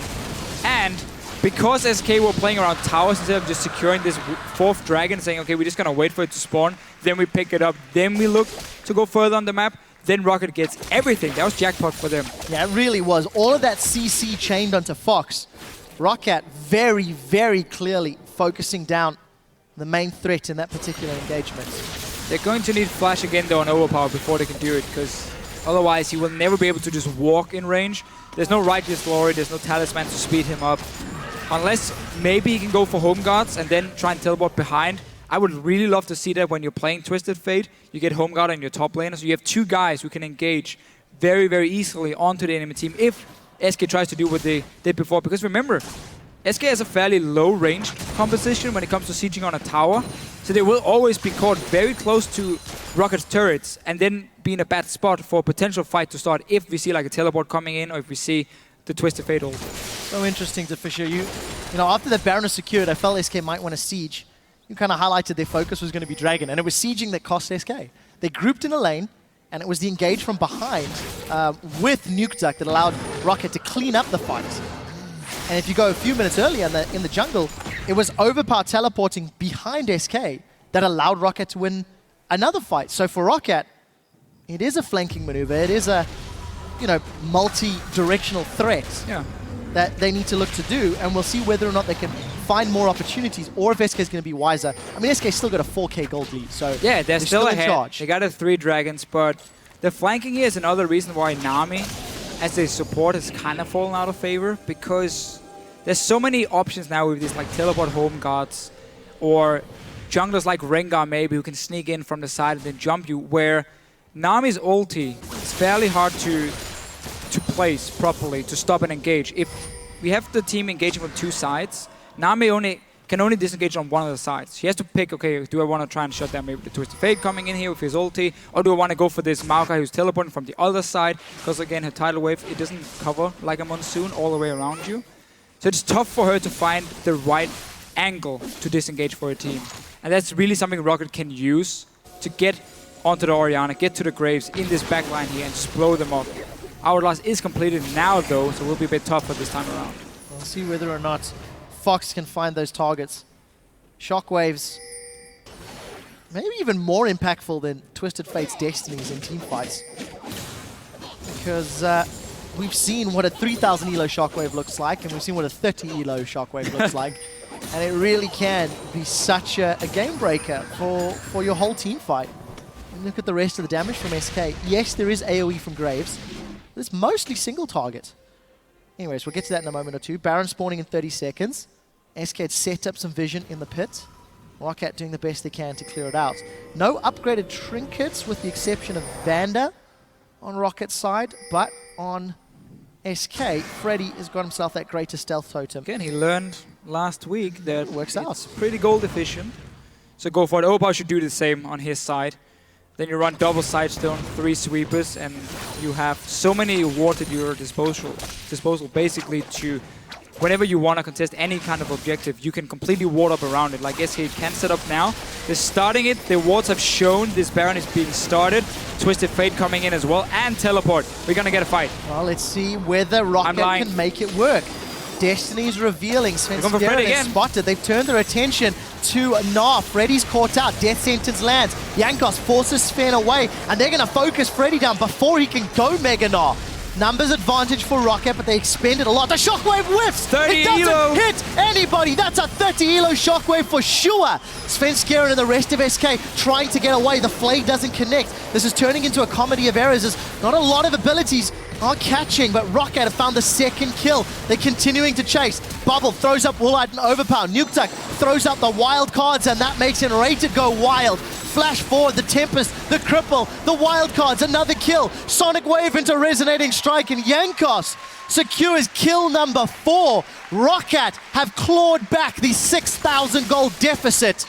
S2: And because SK were playing around towers instead of just securing this 4th Dragon, saying, okay, we're just going to wait for it to spawn, then we pick it up, then we look to go further on the map, then ROCCAT gets everything. That was jackpot for them.
S1: Yeah, it really was. All of that CC chained onto Fox. ROCCAT very, very clearly focusing down the main threat in that particular engagement.
S2: They're going to need Flash again, though, on Overpower before they can do it, because otherwise he will never be able to just walk in range. There's no Righteous Glory, there's no Talisman to speed him up. Unless maybe he can go for Home Guards and then try and teleport behind. I would really love to see that when you're playing Twisted Fate. You get Home Guard on your top laner, so you have 2 guys who can engage very, very easily onto the enemy team if SK tries to do what they did before. Because remember, SK has a fairly low range composition when it comes to sieging on a tower, so they will always be caught very close to ROCCAT's turrets and then be in a bad spot for a potential fight to start if we see like a teleport coming in or if we see the Twisted Fate ult.
S1: So interesting to Fisher. You know, after the Baron is secured, I felt SK might want to siege. You kind of highlighted their focus was going to be Dragon, and it was sieging that cost SK. They grouped in a lane, and it was the engage from behind with Nukeduck that allowed ROCCAT to clean up the fight. And if you go a few minutes earlier in the jungle, it was Overpower teleporting behind SK that allowed ROCCAT to win another fight. So for ROCCAT, It is a flanking maneuver. It is a, you know, multi-directional threat that they need to look to do, and we'll see whether or not they can find more opportunities, or if SK is going to be wiser. I mean, SK's still got a 4K gold lead, so
S2: yeah, they're still
S1: in
S2: ahead.
S1: charge.
S2: They got a 3 dragons, but the flanking here is another reason why Nami, as a support, has kind of fallen out of favor, because there's so many options now with these like teleport home guards, or junglers like Rengar maybe who can sneak in from the side and then jump you, where Nami's ulti is fairly hard to place properly to stop and engage. If we have the team engaging from 2 sides, Nami can only disengage on one of the sides. He has to pick, okay, do I want to try and shut down maybe the Twisted Fate coming in here with his ulti, or do I want to go for this Maokai who's teleporting from the other side? Because again, her tidal wave, it doesn't cover like a monsoon all the way around you. So it's tough for her to find the right angle to disengage for her team. And that's really something ROCCAT can use to get onto the Orianna, get to the Graves in this backline here and just blow them up. Hourglass is completed now though, so it will be a bit tougher this time around.
S1: We'll see whether or not Fox can find those targets. Shockwaves, maybe even more impactful than Twisted Fate's Destinies in team fights. Because we've seen what a 3000 elo Shockwave looks like, and we've seen what a 30 elo Shockwave looks like. And it really can be such a game breaker for your whole team fight. And look at the rest of the damage from SK. Yes, there is AoE from Graves, but it's mostly single target. Anyways, we'll get to that in a moment or two. Baron spawning in 30 seconds. SK had set up some vision in the pit. ROCCAT doing the best they can to clear it out. No upgraded trinkets with the exception of Vanda on ROCCAT's side, but on SK, Freddy has got himself that greater stealth totem.
S2: Again, he learned last week that
S1: it works out.
S2: It's pretty gold efficient. So go for it. Opal should do the same on his side. Then you run double sidestone, 3 sweepers, and you have so many wards at your disposal basically to, whenever you want to contest any kind of objective, you can completely ward up around it. Like SK can set up now. They're starting it. The wards have shown this Baron is being started. Twisted Fate coming in as well, and teleport. We're going to get a fight.
S1: Well, let's see whether ROCCAT can make it work. Destiny's revealing. Svenskeren is spotted. They've turned their attention to Gnar. Freddy's caught out. Death sentence lands. Jankos forces Sven away, and they're going to focus Freddy down before he can go Mega Gnar. Numbers advantage for ROCCAT, but they expended a lot. The Shockwave whiffs!
S2: 30
S1: it doesn't
S2: elo.
S1: hit anybody! That's a 30 elo Shockwave for sure! Svenskeren and the rest of SK trying to get away. The Flay doesn't connect. This is turning into a comedy of errors as not a lot of abilities are catching, but ROCCAT have found the second kill. They're continuing to chase. Bubble throws up Woolite and Overpower. Nukeduck throws up the wild cards, and that makes it Rated go wild. Flash forward, the Tempest, the Cripple, the wild cards, another kill. Sonic Wave into Resonating Strike, and Jankos secures kill number 4. ROCCAT have clawed back the 6,000 gold deficit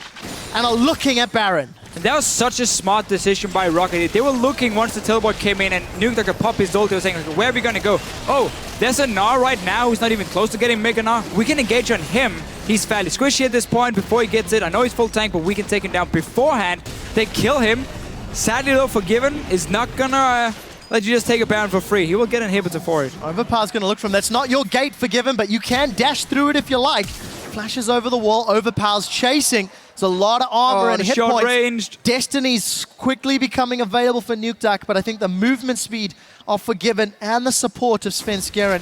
S1: and are looking at Baron.
S2: And that was such a smart decision by ROCCAT. They were looking once the teleport came in and Nukeduck could pop his ult. They were saying, like, where are we going to go? Oh, there's a Gnar right now who's not even close to getting Mega Gnar. We can engage on him. He's fairly squishy at this point before he gets it. I know he's full tank, but we can take him down beforehand. They kill him. Sadly though, Forgiven is not going to let you just take a Baron for free. He will get an inhibitor for it.
S1: Overpower's going to look from that's not your gate, Forgiven, but you can dash through it if you like. Flashes over the wall. Overpower's chasing. There's a lot of armor and hit points.
S2: Ranged.
S1: Destiny's quickly becoming available for Nukeduck, but I think the movement speed of Forgiven and the support of Svenskeren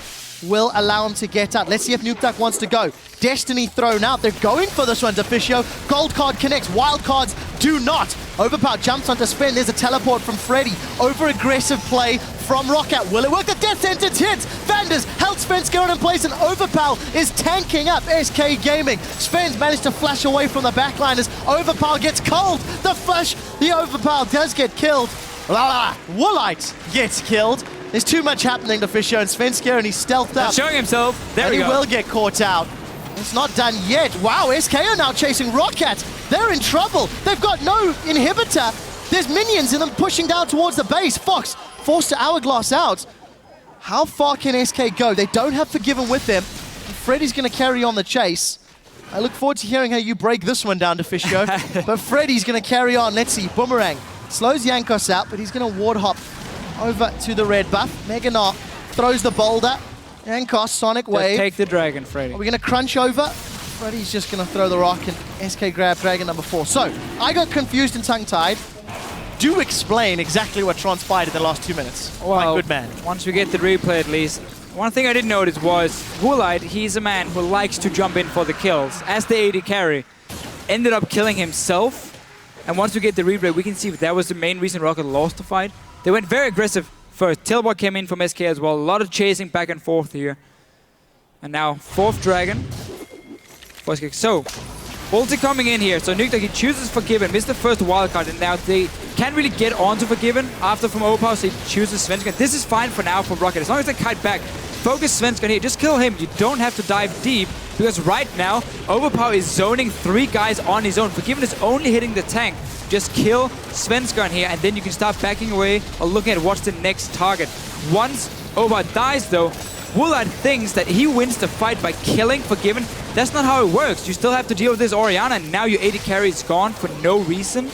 S1: will allow him to get out. Let's see if Nukeduck wants to go. Destiny thrown out. They're going for this one, Deficio. Gold card connects. Wild cards do not. Overpower jumps onto Sven. There's a teleport from Freddy. Over-aggressive play from ROCCAT. Will it work? The Death Sentence hits. Vanders held Svenskeren in place, and Overpower is tanking up SK Gaming. Sven's managed to flash away from the backline as Overpower gets cold. The flash, the Overpower does get killed. Woolite gets killed. There's too much happening to Fisher, and Svenskeren, he's stealthed up.
S2: Showing himself. There we go.
S1: He will get caught out. It's not done yet. Wow, SK are now chasing ROCCAT. They're in trouble. They've got no inhibitor. There's minions in them pushing down towards the base. Fox forced to Hourglass out. How far can SK go? They don't have Forgiven with them. Freddy's going to carry on the chase. I look forward to hearing how you break this one down to Fisher. But Freddy's going to carry on. Let's see. Boomerang slows Jankos out, but he's going to ward hop over to the red buff. Mega Gnar throws the boulder. Jankos, Sonic Wave.
S2: Just take the dragon, Freddy.
S1: Are we going to crunch over? Freddy's just going to throw the rock, and SK grab dragon number 4. So, I got confused and tongue-tied. do explain exactly what transpired in the last 2 minutes.
S2: Well,
S1: My good man.
S2: Once we get the replay at least. One thing I did notice was Woolite, he's a man who likes to jump in for the kills. As the AD carry, ended up killing himself. And once we get the replay, we can see if that was the main reason ROCCAT lost the fight. They went very aggressive first. Teleport came in from SK as well. A lot of chasing back and forth here. And now, 4th Dragon. First kick. So, ulti coming in here. So Nuke, he chooses Forgiven, missed the first wildcard, and now they can't really get onto Forgiven after from overpower, so he chooses Svenskeren. This is fine for now for ROCCAT. As long as they kite back, focus Svenskeren here. Just kill him. You don't have to dive deep, because right now, overpower is zoning 3 guys on his own. Forgiven is only hitting the tank. Just kill Svenskeren here, and then you can start backing away or looking at what's the next target. Once overpower dies, though, Woolite thinks that he wins the fight by killing Forgiven. That's not how it works. You still have to deal with this Orianna, and now your AD carry is gone for no reason.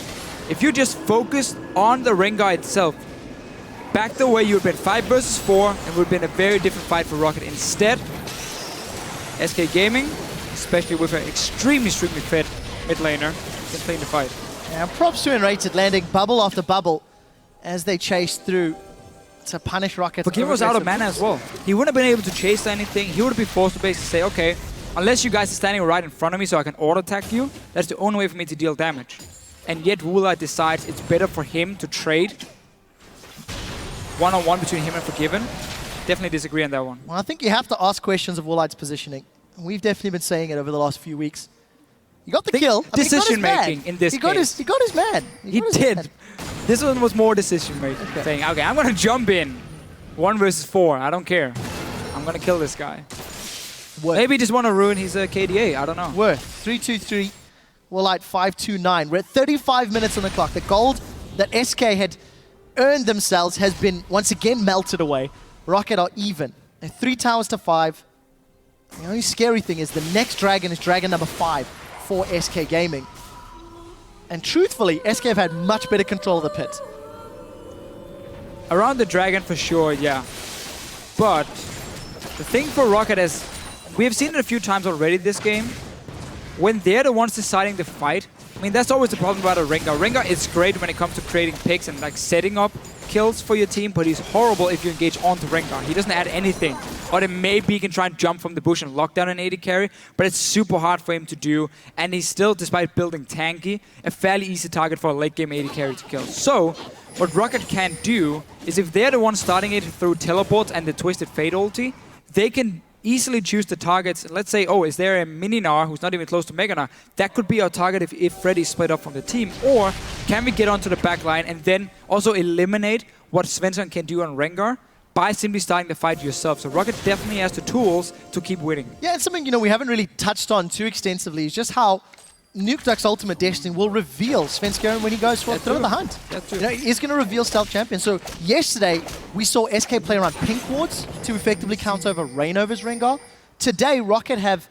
S2: If you just focus on the Rengar itself, back the way you would have been 5 versus 4, and would have been a very different fight for ROCCAT. Instead, SK Gaming, especially with an extremely fed mid laner, can play the fight.
S1: Yeah, props to Enrated landing bubble after bubble as they chase through to punish ROCCAT.
S2: Forgiven was out of mana as well. He wouldn't have been able to chase anything. He would have been forced to basically say, okay, unless you guys are standing right in front of me so I can auto-attack you, that's the only way for me to deal damage. And yet Woolite decides it's better for him to trade one-on-one between him and Forgiven. Definitely disagree on that one.
S1: Well, I think you have to ask questions of Woolite's positioning. We've definitely been saying it over the last few weeks. He got the kill.
S2: Decision-making in this case.
S1: He got his man.
S2: He did. This one was more decision-making. Okay. Saying, okay, I'm going to jump in. 1 versus 4. I don't care. I'm going to kill this guy.
S1: Worth.
S2: Maybe he just want to ruin his KDA. I don't know.
S1: Worth. 3-2-3. Woolite 5-2-9. We're at 35 minutes on the clock. The gold that SK had earned themselves has been once again melted away. ROCCAT are even. They're 3 towers to 5. The only scary thing is the next dragon is dragon number 5 for SK Gaming. And truthfully, SK have had much better control of the pit.
S2: Around the dragon for sure, yeah. But the thing for ROCCAT is, we have seen it a few times already this game. When they're the ones deciding the fight, I mean, that's always the problem about a Rengar. Rengar is great when it comes to creating picks and like setting up kills for your team, but he's horrible if you engage onto Rengar. He doesn't add anything. Or then maybe he can try and jump from the bush and lock down an AD carry, but it's super hard for him to do, and he's still, despite building tanky, a fairly easy target for a late game AD carry to kill. So, what ROCCAT can do is if they're the ones starting it through teleports and the Twisted Fate ulti, they can easily choose the targets. Let's say, oh, is there a Mini-Gnar who's not even close to Mega-Gnar? That could be our target if Freddy's split up from the team. Or can we get onto the back line and then also eliminate what Svensson can do on Rengar by simply starting the fight yourself? So ROCCAT definitely has the tools to keep winning.
S1: Yeah, it's something, we haven't really touched on too extensively. It's just how Nukeduck's Ultimate Destiny will reveal Svenskeren when he goes for throw the hunt. He's going to reveal Stealth Champion. So yesterday, we saw SK play around pink wards to effectively counter over Reignover's Rengar. Today, ROCCAT have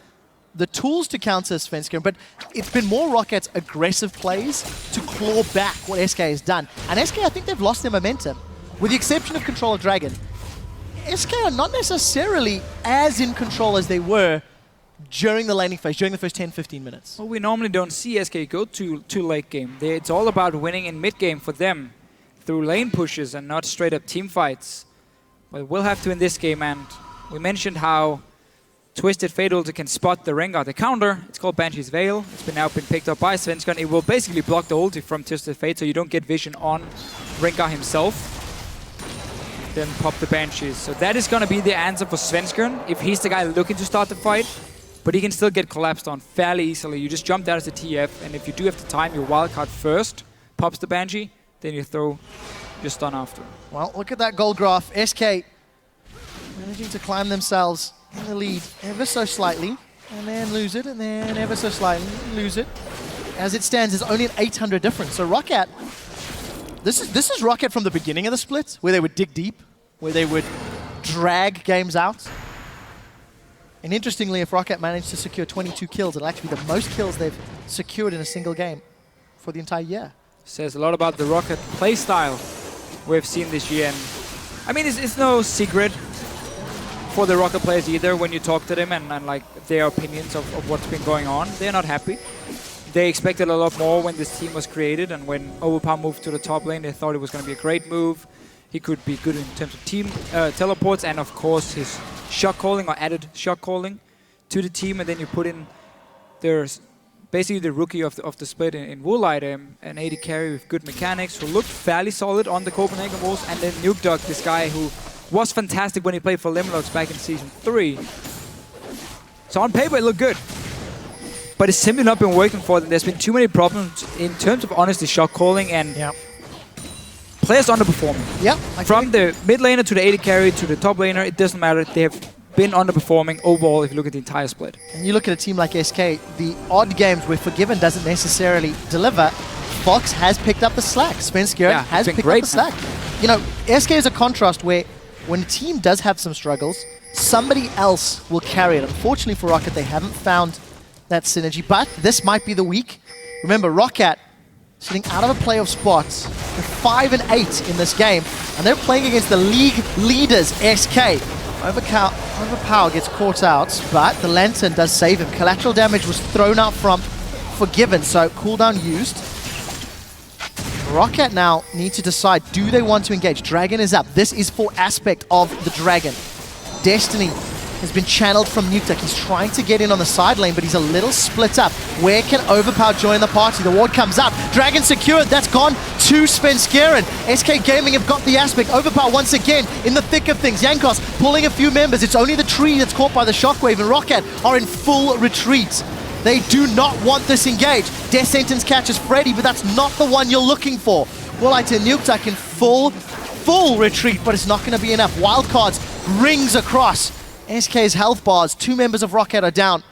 S1: the tools to counter Svenskeren, but it's been more ROCCAT's aggressive plays to claw back what SK has done. And SK, I think they've lost their momentum. With the exception of Control of Dragon, SK are not necessarily as in control as they were during the laning phase, during the first 10-15 minutes.
S2: Well, we normally don't see SK go to late game. It's all about winning in mid game for them through lane pushes and not straight up team fights. But we'll have to in this game, and we mentioned how Twisted Fate ulti can spot the Rengar. The counter, it's called Banshee's Veil. It's now been picked up by Svenskeren. It will basically block the ulti from Twisted Fate, so you don't get vision on Rengar himself. Then pop the Banshees. So that is going to be the answer for Svenskeren if he's the guy looking to start the fight. But he can still get collapsed on fairly easily. You just jump down as a TF, and if you do have to time your wildcard first, pops the Banshee, then you throw your stun after.
S1: Well, look at that goal graph. SK managing to climb themselves in the lead ever so slightly, and then lose it, and then ever so slightly lose it. As it stands, there's only an 800 difference. So ROCCAT, this is ROCCAT from the beginning of the split, where they would dig deep, where they would drag games out. And interestingly, if ROCCAT managed to secure 22 kills, it'll actually be the most kills they've secured in a single game for the entire year.
S2: Says a lot about the ROCCAT playstyle we've seen this year. And I mean, it's no secret for the ROCCAT players either when you talk to them and like their opinions of what's been going on. They're not happy. they expected a lot more when this team was created, and when Overpower moved to the top lane, they thought it was going to be a great move. He could be good in terms of team teleports, and of course his shot calling, or added shot calling to the team. And then you put in, there's basically the rookie of the split in Woolite, an AD carry with good mechanics, who looked fairly solid on the Copenhagen Wolves. And then Nukedog, this guy who was fantastic when he played for Limlox back in Season 3. So on paper it looked good, but it's simply not been working for them. There's been too many problems in terms of, honestly, shot calling, and players underperforming.
S1: Yeah,
S2: from the mid laner to the AD carry to the top laner, it doesn't matter. They have been underperforming overall if you look at the entire split. And
S1: you look at a team like SK, the odd games where Forgiven doesn't necessarily deliver, Fox has picked up the slack. Spencer has picked up the slack. You know, SK is a contrast where when a team does have some struggles, somebody else will carry it. Unfortunately for ROCCAT, they haven't found that synergy, but this might be the week. Remember, ROCCAT sitting out of a playoff spot. They're 5-8 in this game, and they're playing against the league leaders, SK. Overpower gets caught out, but the Lantern does save him. Collateral damage was thrown out from Forgiven, so cooldown used. ROCCAT now need to decide, do they want to engage? Dragon is up. This is for aspect of the Dragon. Destiny has been channeled from Nukedog. He's trying to get in on the side lane, but he's a little split up. Where can Overpower join the party? The ward comes up. Dragon secured. That's gone to Spenskeren. SK Gaming have got the aspect. Overpower once again in the thick of things. Jankos pulling a few members. It's only the tree that's caught by the shockwave, and ROCCAT are in full retreat. They do not want this engage. Death Sentence catches Freddy, but that's not the one you're looking for. Woolite and Nukedog in full retreat, but it's not going to be enough. Wildcards rings across. SK's health bars, 2 members of ROCCAT are down.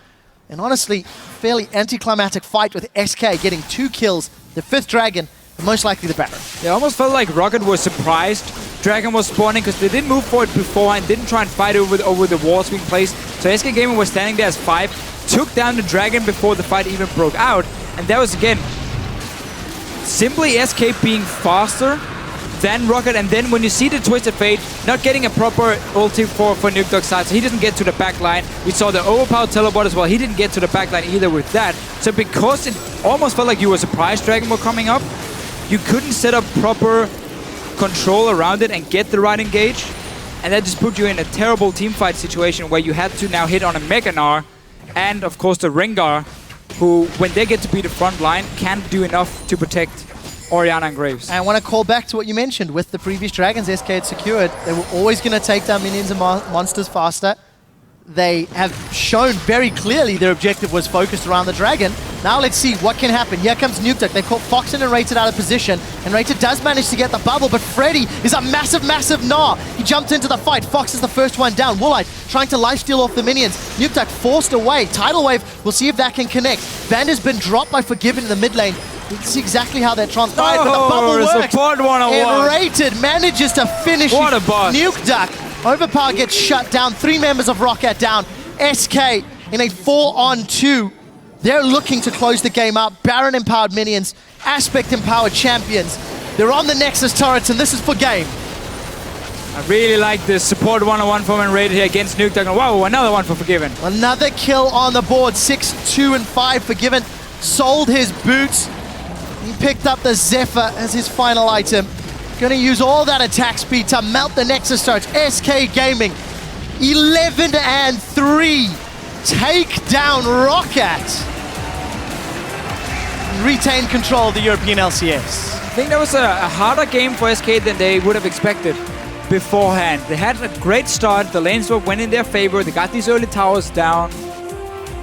S1: And honestly, fairly anticlimactic fight with SK getting 2 kills. The 5th Dragon, and most likely the Baron.
S2: It almost felt like ROCCAT was surprised Dragon was spawning, because they didn't move for it before and didn't try and fight over the walls being placed. So SK Gaming was standing there as 5, took down the Dragon before the fight even broke out. And that was, again, simply SK being faster than ROCCAT. And then when you see the Twisted Fate not getting a proper ulti for Nukedog's side, so he doesn't get to the back line. We saw the overpowered teleport as well. He didn't get to the back line either with that. So because it almost felt like you were surprised Dragon were coming up, you couldn't set up proper control around it and get the right engage. And that just put you in a terrible teamfight situation where you had to now hit on a Mega Gnar and, of course, the Rengar, who, when they get to be the front line, can't do enough to protect Orianna and Graves.
S1: And I want to call back to what you mentioned with the previous Dragons SK had secured. They were always going to take down minions and monsters faster. They have shown very clearly their objective was focused around the Dragon. Now let's see what can happen. Here comes Nukedog. They caught Foxen and Rated out of position, and Rated does manage to get the bubble, but Freddy is a massive Gnar. He jumped into the fight. Fox is the first one down. Woolite trying to lifesteal off the minions. Nukedog forced away. Tidal Wave, we'll see if that can connect. Band has been dropped by Forgiven in the mid lane. Let's see exactly how that transpired, but the bubble works. And Rated manages to finish Nukedog. Overpower gets shut down. 3 members of ROCCAT down. SK in a 4-on-2. They're looking to close the game out. Baron empowered minions, Aspect empowered champions. They're on the Nexus turrets, and this is for game.
S2: I really like this support 1-on-1 from Rated here against Nukedog. And wow, another one for Forgiven.
S1: Another kill on the board. 6, 2, and 5. Forgiven sold his boots. He picked up the Zephyr as his final item. Going to use all that attack speed to melt the Nexus turrets. SK Gaming, 11-3. Take down ROCCAT. Retain control of the European LCS.
S2: I think that was a harder game for SK than they would have expected beforehand. They had a great start. The lane swap went in their favor. They got these early towers down.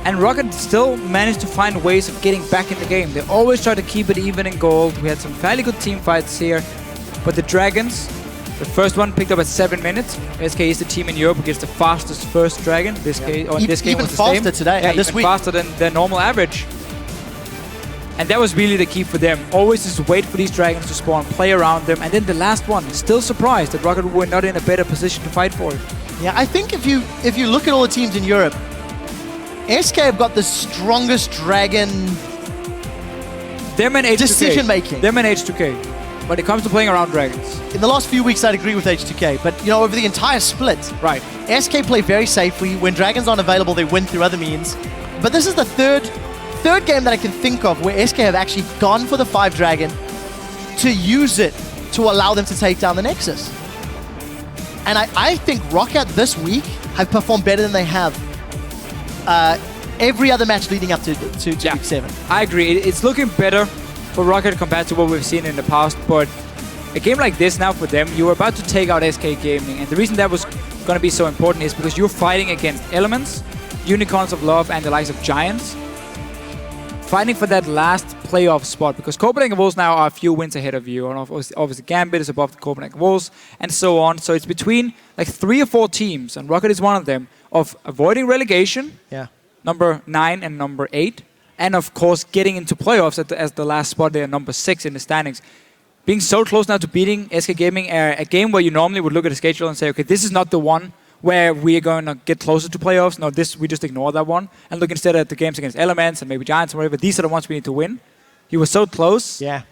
S2: And ROCCAT still managed to find ways of getting back in the game. They always try to keep it even in gold. We had some fairly good team fights here. But the Dragons, the first one picked up at 7 minutes. SK is the team in Europe who gets the fastest first Dragon. This game, or this game was the same.
S1: Even faster today,
S2: yeah,
S1: this
S2: even
S1: week.
S2: Faster than their normal average. And that was really the key for them. Always just wait for these Dragons to spawn, play around them, and then the last one. Still surprised that ROCCAT were not in a better position to fight for it.
S1: Yeah, I think if you look at all the teams in Europe, SK have got the strongest Dragon decision making.
S2: Them and H2K. When it comes to playing around Dragons.
S1: In the last few weeks, I'd agree with H2K, but you know, over the entire split,
S2: right?
S1: SK play very safely. When Dragons aren't available, they win through other means. But this is the third third game that I can think of where SK have actually gone for the 5 Dragon to use it to allow them to take down the Nexus. And I think ROCCAT this week have performed better than they have every other match leading up to Week 7.
S2: I agree. It's looking better for ROCCAT compared to what we've seen in the past, but a game like this now for them, you were about to take out SK Gaming, and the reason that was going to be so important is because you're fighting against Elements, Unicorns of Love, and the likes of Giants, fighting for that last playoff spot, because Copenhagen Wolves now are a few wins ahead of you, and obviously Gambit is above the Copenhagen Wolves, and so on. So it's between like 3 or 4 teams, and ROCCAT is one of them, of avoiding relegation, number 9 and number 8, and of course getting into playoffs as the last spot there, number 6 in the standings. Being so close now to beating SK Gaming, a game where you normally would look at the schedule and say, okay, this is not the one where we are going to get closer to playoffs. No, we just ignore that one and look instead at the games against Elements and maybe Giants and whatever. These are the ones we need to win. You were so close.
S1: Yeah.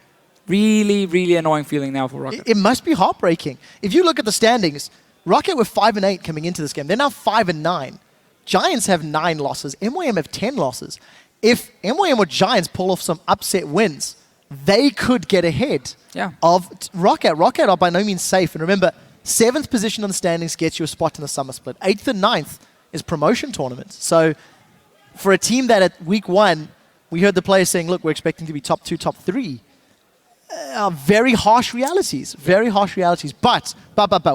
S2: Really, really annoying feeling now for ROCCAT.
S1: It must be heartbreaking. If you look at the standings, ROCCAT were 5-8 coming into this game. They're now 5-9. Giants have 9 losses. MYM have 10 losses. If MYM or Giants pull off some upset wins, they could get ahead of ROCCAT. ROCCAT are by no means safe. And remember, 7th position on the standings gets you a spot in the summer split. 8th and 9th is promotion tournaments. So for a team that at week 1, we heard the players saying, look, we're expecting to be top 2, top 3. Very harsh realities. Very harsh realities. But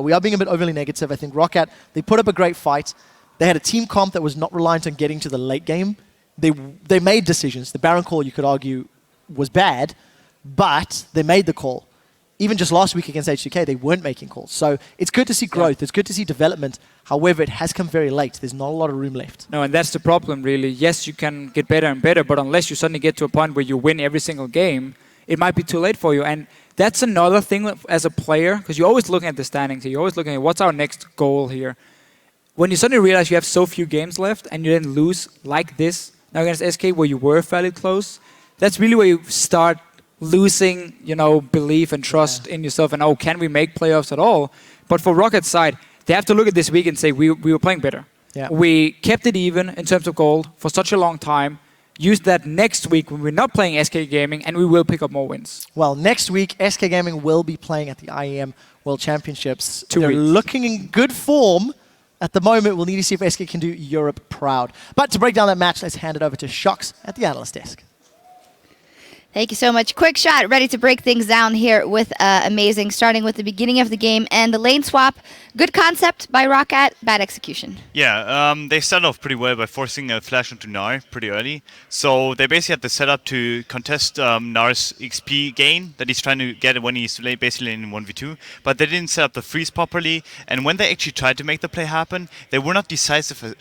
S1: we are being a bit overly negative. I think ROCCAT, they put up a great fight. They had a team comp that was not reliant on getting to the late game. They made decisions. The Baron call, you could argue, was bad, but they made the call. Even just last week against H2K, they weren't making calls. So it's good to see growth. It's good to see development. However, it has come very late. There's not a lot of room left.
S2: No, and that's the problem, really. Yes, you can get better and better, but unless you suddenly get to a point where you win every single game, it might be too late for you. And that's another thing as a player, because you're always looking at the standings. You're always looking at what's our next goal here. When you suddenly realize you have so few games left and you then lose like this, now against SK, where you were fairly close, that's really where you start losing, belief and trust in yourself and, can we make playoffs at all? But for ROCCAT's side, they have to look at this week and say, we were playing better.
S1: Yeah.
S2: We kept it even in terms of gold for such a long time. Use that next week when we're not playing SK Gaming, and we will pick up more wins.
S1: Well, next week, SK Gaming will be playing at the IEM World Championships.
S2: 2
S1: They're
S2: weeks.
S1: looking in good form. At the moment, we'll need to see if SK can do Europe proud. But to break down that match, let's hand it over to Shox at the analyst desk.
S3: Thank you so much. Quick shot, ready to break things down here with Amazing, starting with the beginning of the game and the lane swap. Good concept by ROCCAT, bad execution.
S4: Yeah, they started off pretty well by forcing a flash onto Gnar pretty early. So they basically had the setup to contest Gnar's XP gain that he's trying to get when he's basically in 1v2. But they didn't set up the freeze properly. And when they actually tried to make the play happen, they were not decisive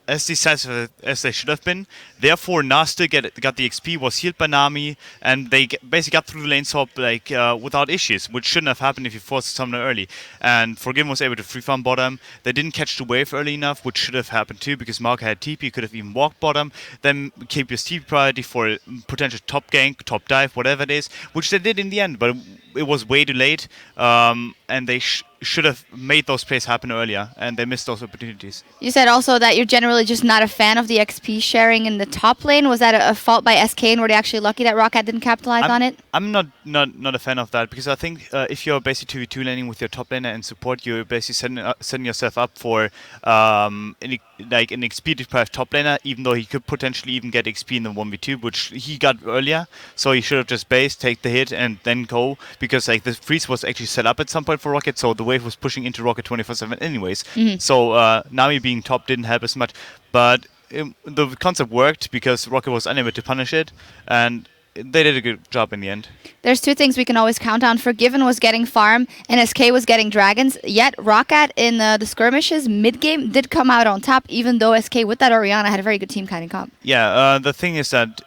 S4: as decisive as they should have been. Therefore, Gnar still got the XP, was healed by Nami, and they basically got through the lane swap without issues, which shouldn't have happened if you forced someone early. And Forgiven was able to free farm bottom. They didn't catch the wave early enough, which should have happened too, because Maokai had TP, could have even walked bottom, then keep your TP priority for a potential top gank, top dive, whatever it is, which they did in the end, but it was way too late, and they should have made those plays happen earlier, and they missed those opportunities.
S3: You said also that you're generally just not a fan of the XP sharing in the top lane. Was that a fault by SK, and were they actually lucky that ROCCAT didn't capitalize on it?
S4: I'm not a fan of that, because I think if you're basically 2v2 laning with your top laner and support, you're basically setting yourself up for an XP deprived top laner, even though he could potentially even get XP in the 1v2, which he got earlier. So he should have just based, take the hit, and then go, because the freeze was actually set up at some point for ROCCAT, so the wave was pushing into ROCCAT 24/7 anyways. So Nami being top didn't help as much, but the concept worked because ROCCAT was unable to punish it, and they did a good job in the end.
S3: There's 2 things we can always count on. Forgiven was getting farm, and SK was getting dragons. Yet ROCCAT in the skirmishes mid-game did come out on top, even though SK with that Orianna had a very good team kind of comp.
S4: Yeah, the thing is that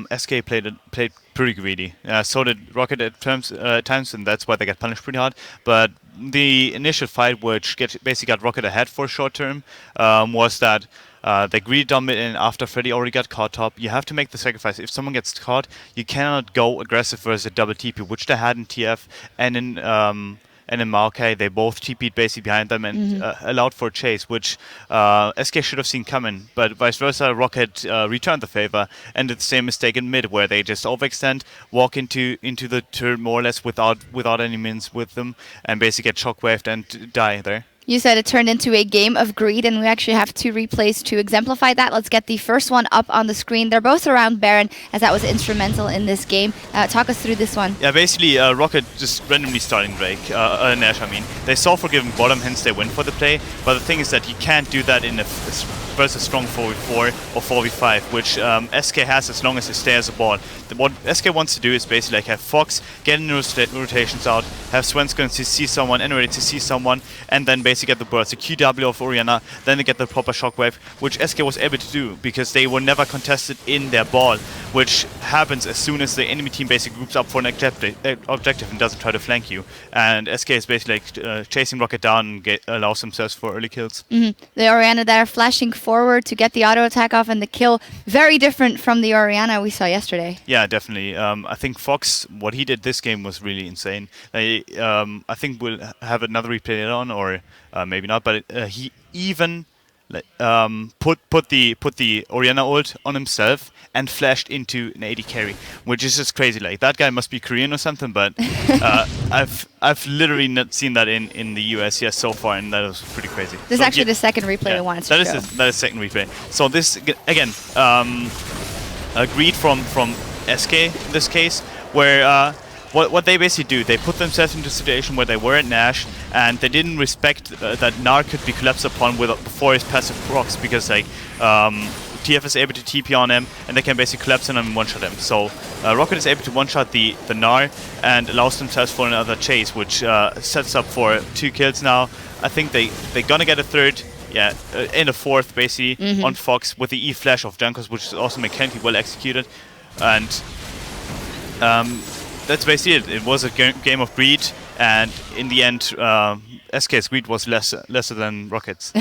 S4: SK played pretty greedy. So did ROCCAT at times, and that's why they got punished pretty hard. But the initial fight, which basically got ROCCAT ahead for short term, was that they greedy dominate, and after Freddy already got caught top, you have to make the sacrifice. If someone gets caught, you cannot go aggressive versus a double TP, which they had in TF and and then Maokai, they both TP'd basically behind them and allowed for a chase, which SK should have seen coming, but vice versa, ROCCAT returned the favor and did the same mistake in mid, where they just overextend, walk into the turret more or less without any minions with them, and basically get shockwaved and die there.
S3: You said it turned into a game of greed, and we actually have 2 replays to exemplify that. Let's get the first one up on the screen. They're both around Baron, as that was instrumental in this game. Talk us through this one.
S4: Yeah, basically, ROCCAT just randomly starting Drake, Nash, I mean. They saw Forgiven bottom, hence they went for the play, but the thing is that you can't do that in a versus strong 4v4 or 4v5, which SK has as long as they stay as a ball. What SK wants to do is basically like have Fox get in rotations out, have Sven's going to see someone, Enerate to see someone, and then basically get the burst, the QW of Orianna, then they get the proper shockwave, which SK was able to do because they were never contested in their ball, which happens as soon as the enemy team basically groups up for an objective and doesn't try to flank you. And SK is basically like chasing ROCCAT down and allows themselves for early kills.
S3: The Orianna that are flashing forward to get the auto attack off and the kill, very different from the Orianna we saw yesterday.
S4: Yeah, definitely. I think Fox, what he did this game was really insane. I think we'll have another replay later on, or maybe not. But he even put the Orianna ult on himself and flashed into an AD carry, which is just crazy. Like, that guy must be Korean or something. But I've literally not seen that in the US yet so far, and that was pretty crazy.
S3: This is actually the second replay I wanted to show.
S4: That is second replay. So this again, agreed from SK in this case, where what they basically do, they put themselves into a situation where they were at Nash, and they didn't respect that Gnar could be collapsed upon before his passive procs, because like TF is able to TP on him, and they can basically collapse on him and one-shot him. So ROCCAT is able to one-shot the Gnar and allows themselves for another chase, which sets up for 2 kills now. I think they're gonna get a third. Yeah, in a fourth basically on Fox with the E flash of Junkers, which is also mechanically well executed, and that's basically it. It was a game of greed, and in the end, SK's greed was lesser than ROCCAT's.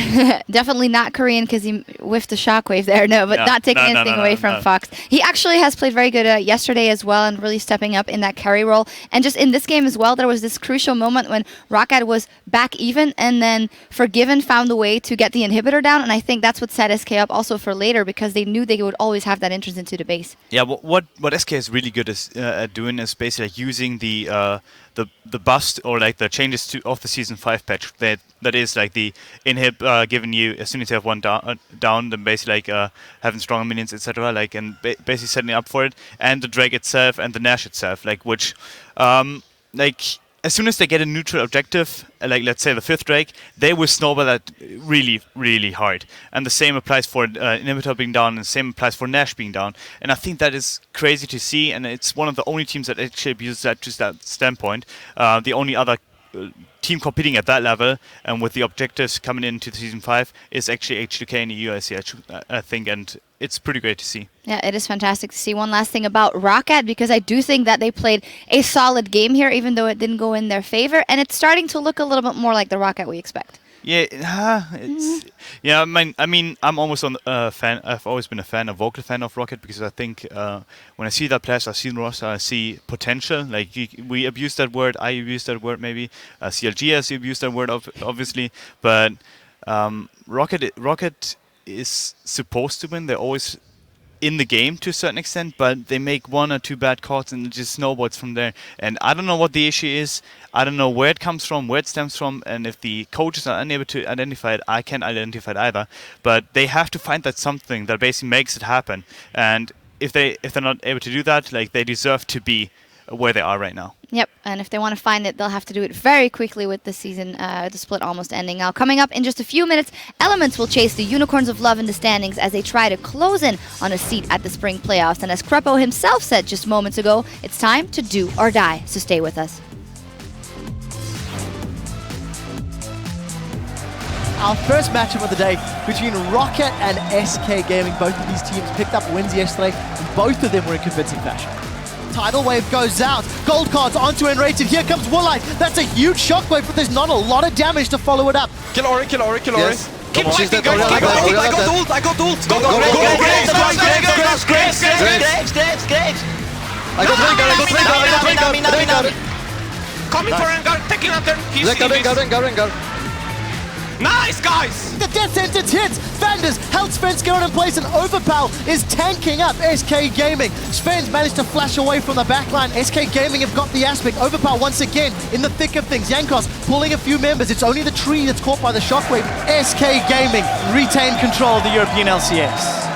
S3: Definitely not Korean because he whiffed the shockwave there. No, but not taking anything away from Fox. He actually has played very good yesterday as well, and really stepping up in that carry role. And just in this game as well, there was this crucial moment when ROCCAT was back even, and then Forgiven found a way to get the inhibitor down. And I think that's what set SK up also for later, because they knew they would always have that entrance into the base. Yeah,
S4: what SK is really good at doing is basically like using the bust, or like the changes of the Season 5 patch, that is like the inhib giving you, as soon as you have one down, then basically like having stronger minions, etc., like, and basically setting up for it, and the Drake itself and the Nash itself, like, which like as soon as they get a neutral objective, like let's say the 5th Drake, they will snowball that really, really hard. And the same applies for Inhibitor being down, and the same applies for Nash being down. And I think that is crazy to see, and it's one of the only teams that actually abuses that to that standpoint. The only other team competing at that level, and with the objectives coming into Season 5, is actually H2K in the US, I think, and it's pretty great to see.
S3: Yeah, it is fantastic to see. One last thing about ROCCAT, because I do think that they played a solid game here, even though it didn't go in their favor, and it's starting to look a little bit more like the ROCCAT we expect.
S4: Yeah, yeah. I mean, I'm almost a fan. I've always been a vocal fan of ROCCAT, because I think when I see that players, I see the roster, I see potential. Like, we abuse that word, I abuse that word maybe. CLG has abused that word, obviously, but ROCCAT is supposed to win. They're always in the game to a certain extent, but they make 1 or 2 bad calls and it just snowballs from there. And I don't know what the issue is. I don't know where it comes from, where it stems from, and if the coaches are unable to identify it, I can't identify it either. But they have to find that something that basically makes it happen. And if they're not able to do that, like, they deserve to be where they are right now.
S3: Yep, and if they want to find it, they'll have to do it very quickly with the season, the split almost ending. Now, coming up in just a few minutes, Elements will chase the Unicorns of Love in the standings as they try to close in on a seat at the spring playoffs. And as Krepo himself said just moments ago, it's time to do or die, so stay with us.
S1: Our first matchup of the day between ROCCAT and SK Gaming. Both of these teams picked up wins yesterday, and both of them were in convincing fashion. Tidal Wave goes out, gold cards onto Enrated, here comes Woolite, that's a huge shockwave, but there's not a lot of damage to follow it up.
S5: Kill Ori, kill Ori, kill Ori.
S6: Yes.
S5: Keep fighting, guys, keep fighting, I got ult, I got ult. Go,
S6: Graves. I got Rengar.
S5: Coming for Rengar, taking lantern. He's
S6: Rengar.
S5: Nice, guys!
S1: The death sentence hits! Vanders, Health Sven's going in place and Overpower is tanking up SK Gaming. Sven's managed to flash away from the backline. SK Gaming have got the aspect. Overpower once again in the thick of things. Jankos pulling a few members. It's only the tree that's caught by the shockwave. SK Gaming retain control of the European LCS.